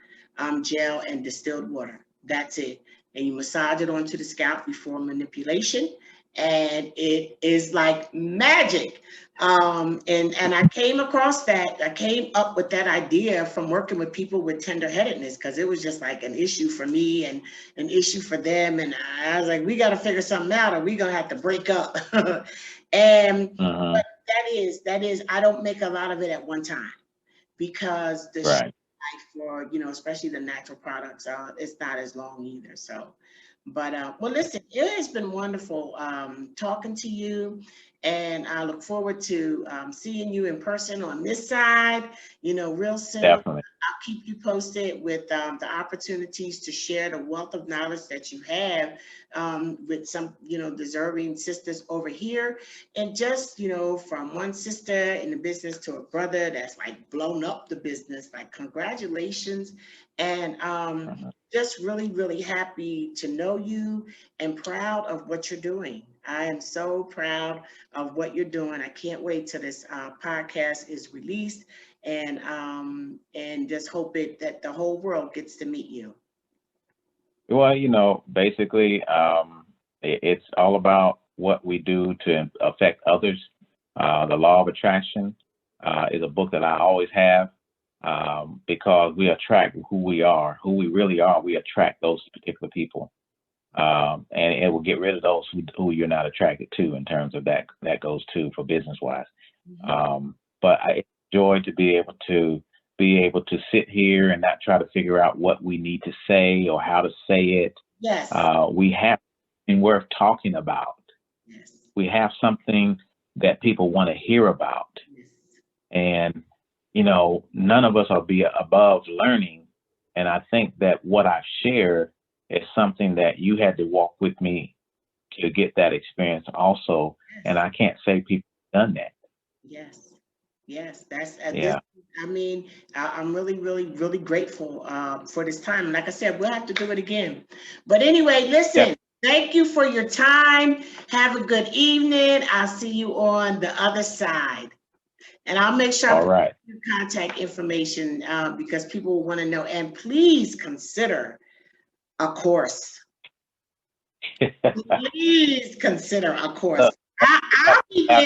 gel, and distilled water. That's it. And you massage it onto the scalp before manipulation. And it is like magic. And I came across that. I came up with that idea from working with people with tenderheadedness, because it was just like an issue for me and an issue for them. And I was like, we got to figure something out, or we gonna have to break up. And but that is, I don't make a lot of it at one time because the Right. life for, you know, especially the natural products, it's not as long either. So, but well, listen, it has been wonderful talking to you, and I look forward to seeing you in person on this side, you know, real soon. Definitely. I'll keep you posted with the opportunities to share the wealth of knowledge that you have with some, you know, deserving sisters over here. And just, you know, from one sister in the business to a brother that's like blown up the business, like congratulations. And Mhm. just really, really happy to know you and proud of what you're doing. I am so proud of what you're doing. I can't wait till this podcast is released, and just hope it that the whole world gets to meet you. Well, you know, basically, it's all about what we do to affect others. The Law of Attraction is a book that I always have because we attract who we are, who we really are. We attract those particular people, and it will get rid of those who you're not attracted to. In terms of that, that goes too for business wise. Mhm. But I enjoy to be able to sit here and not try to figure out what we need to say or how to say it. Yes, We have something worth talking about. yes, We have something that people want to hear about. yes, And, you know, none of us are be above learning. And I think that what I've shared is something that you had to walk with me to get that experience also. And yes. I can't say people have done that. Yes, yes, that's this. Yeah. I mean, I'm really, really, really grateful for this time. And like I said, we'll have to do it again. But anyway, Yep. listen, thank you for your time. Have a good evening. I'll see you on the other side. And I'll make sure I All put right. your contact information because people want to know. And please consider a course. Please consider a course. Look, I'll be there.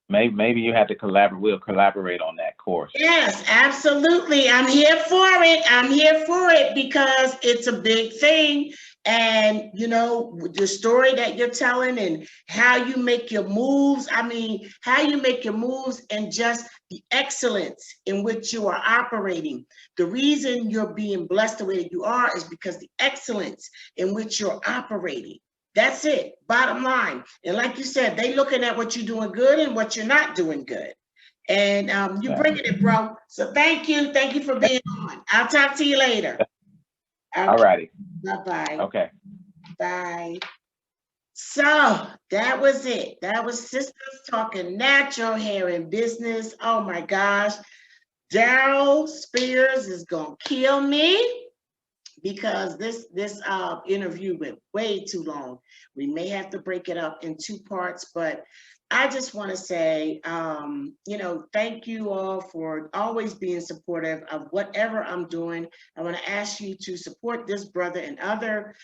maybe you had to collaborate. We'll collaborate on that course. Yes, absolutely. I'm here for it. I'm here for it because it's a big thing. And, you know, the story that you're telling and how you make your moves, I mean, how you make your moves and just the excellence in which you are operating. The reason you're being blessed the way that you are is because the excellence in which you're operating. That's it, bottom line. And like you said, they looking at what you're doing good and what you're not doing good. And you bringing Exactly. it, bro. So thank you. Thank you for being on. I'll talk to you later. All Okay. righty. Bye-bye. Okay. Bye. So that was it. That was Sisters Talking Natural Hair and Business. Oh my gosh. Daryl Spears is gonna kill me because this interview went way too long. We may have to break it up in two parts, but I just want to say, you know, thank you all for always being supportive of whatever I'm doing. I want to ask you to support this brother and other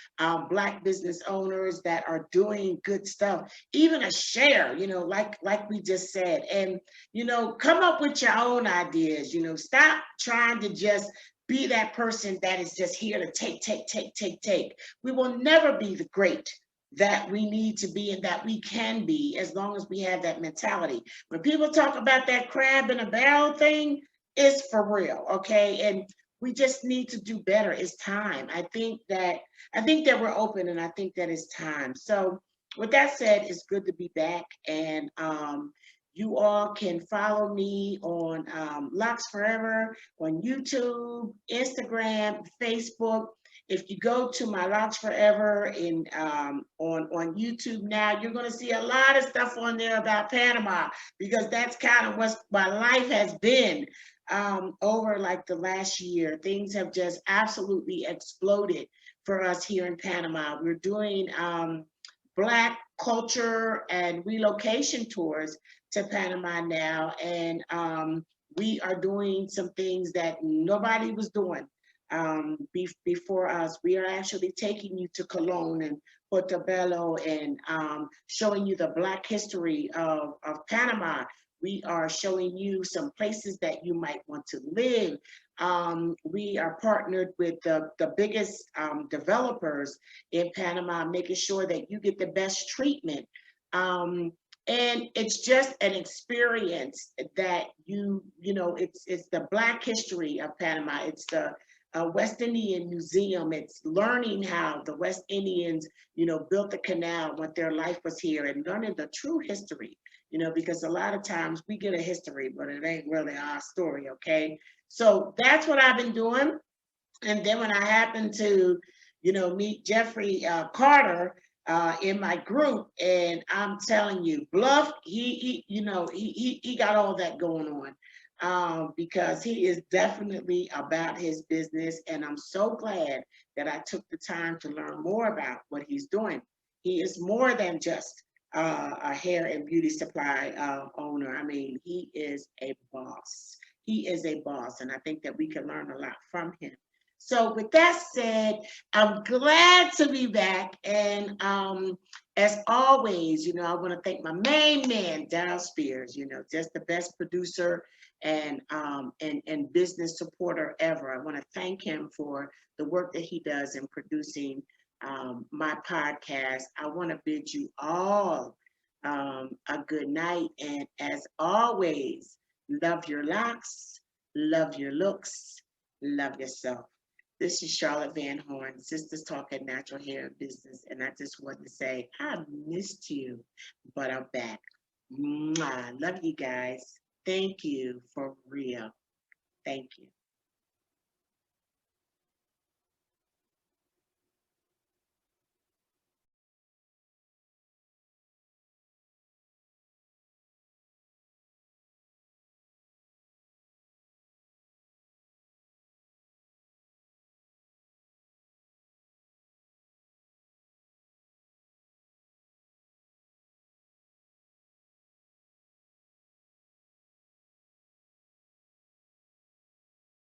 Black business owners that are doing good stuff. Even a share, you know, like we just said, and you know, come up with your own ideas. You know, stop trying to just be that person that is just here to take, take, take, take, take. We will never be the great that we need to be and that we can be as long as we have that mentality. When people talk about that crab in a barrel thing, it's for real, okay? And we just need to do better. It's time. I think that we're open, and I think that it's time. So with that said, it's good to be back. And you all can follow me on Locks Forever on YouTube, Instagram, Facebook. If you go to my Locks Forever in on YouTube now, you're going to see a lot of stuff on there about Panama because that's kind of what my life has been over like the last year. Things have just absolutely exploded for us here in Panama. We're doing Black culture and relocation tours to Panama now, and we are doing some things that nobody was doing before us. We are actually taking you to Cologne and Portobello and showing you the Black history of Panama. We are showing you some places that you might want to live. We are partnered with the biggest developers in Panama, making sure that you get the best treatment. And it's just an experience that it's the Black history of Panama. It's the West Indian Museum. It's learning how the West Indians, built the canal, what their life was here, and learning the true history, because a lot of times we get a history, but it ain't really our story, okay? So that's what I've been doing. And then when I happened to, meet Jeffrey Carter in my group, and I'm telling you, Bluff, he got all that going on because he is definitely about his business, and I'm so glad that I took the time to learn more about what he's doing. He is more than just a hair and beauty supply owner. I mean, he is a boss. He is a boss, and I think that we can learn a lot from him. So with that said, I'm glad to be back. And as always, I want to thank my main man, Daryl Spears, just the best producer and business supporter ever. I want to thank him for the work that he does in producing my podcast. I want to bid you all a good night. And as always, love your locks, love your looks, love yourself. This is Charlotte Van Horn, Sisters Talking Natural Hair and Business. And I just want to say, I missed you, but I'm back. Mwah. Love you guys. Thank you for real. Thank you.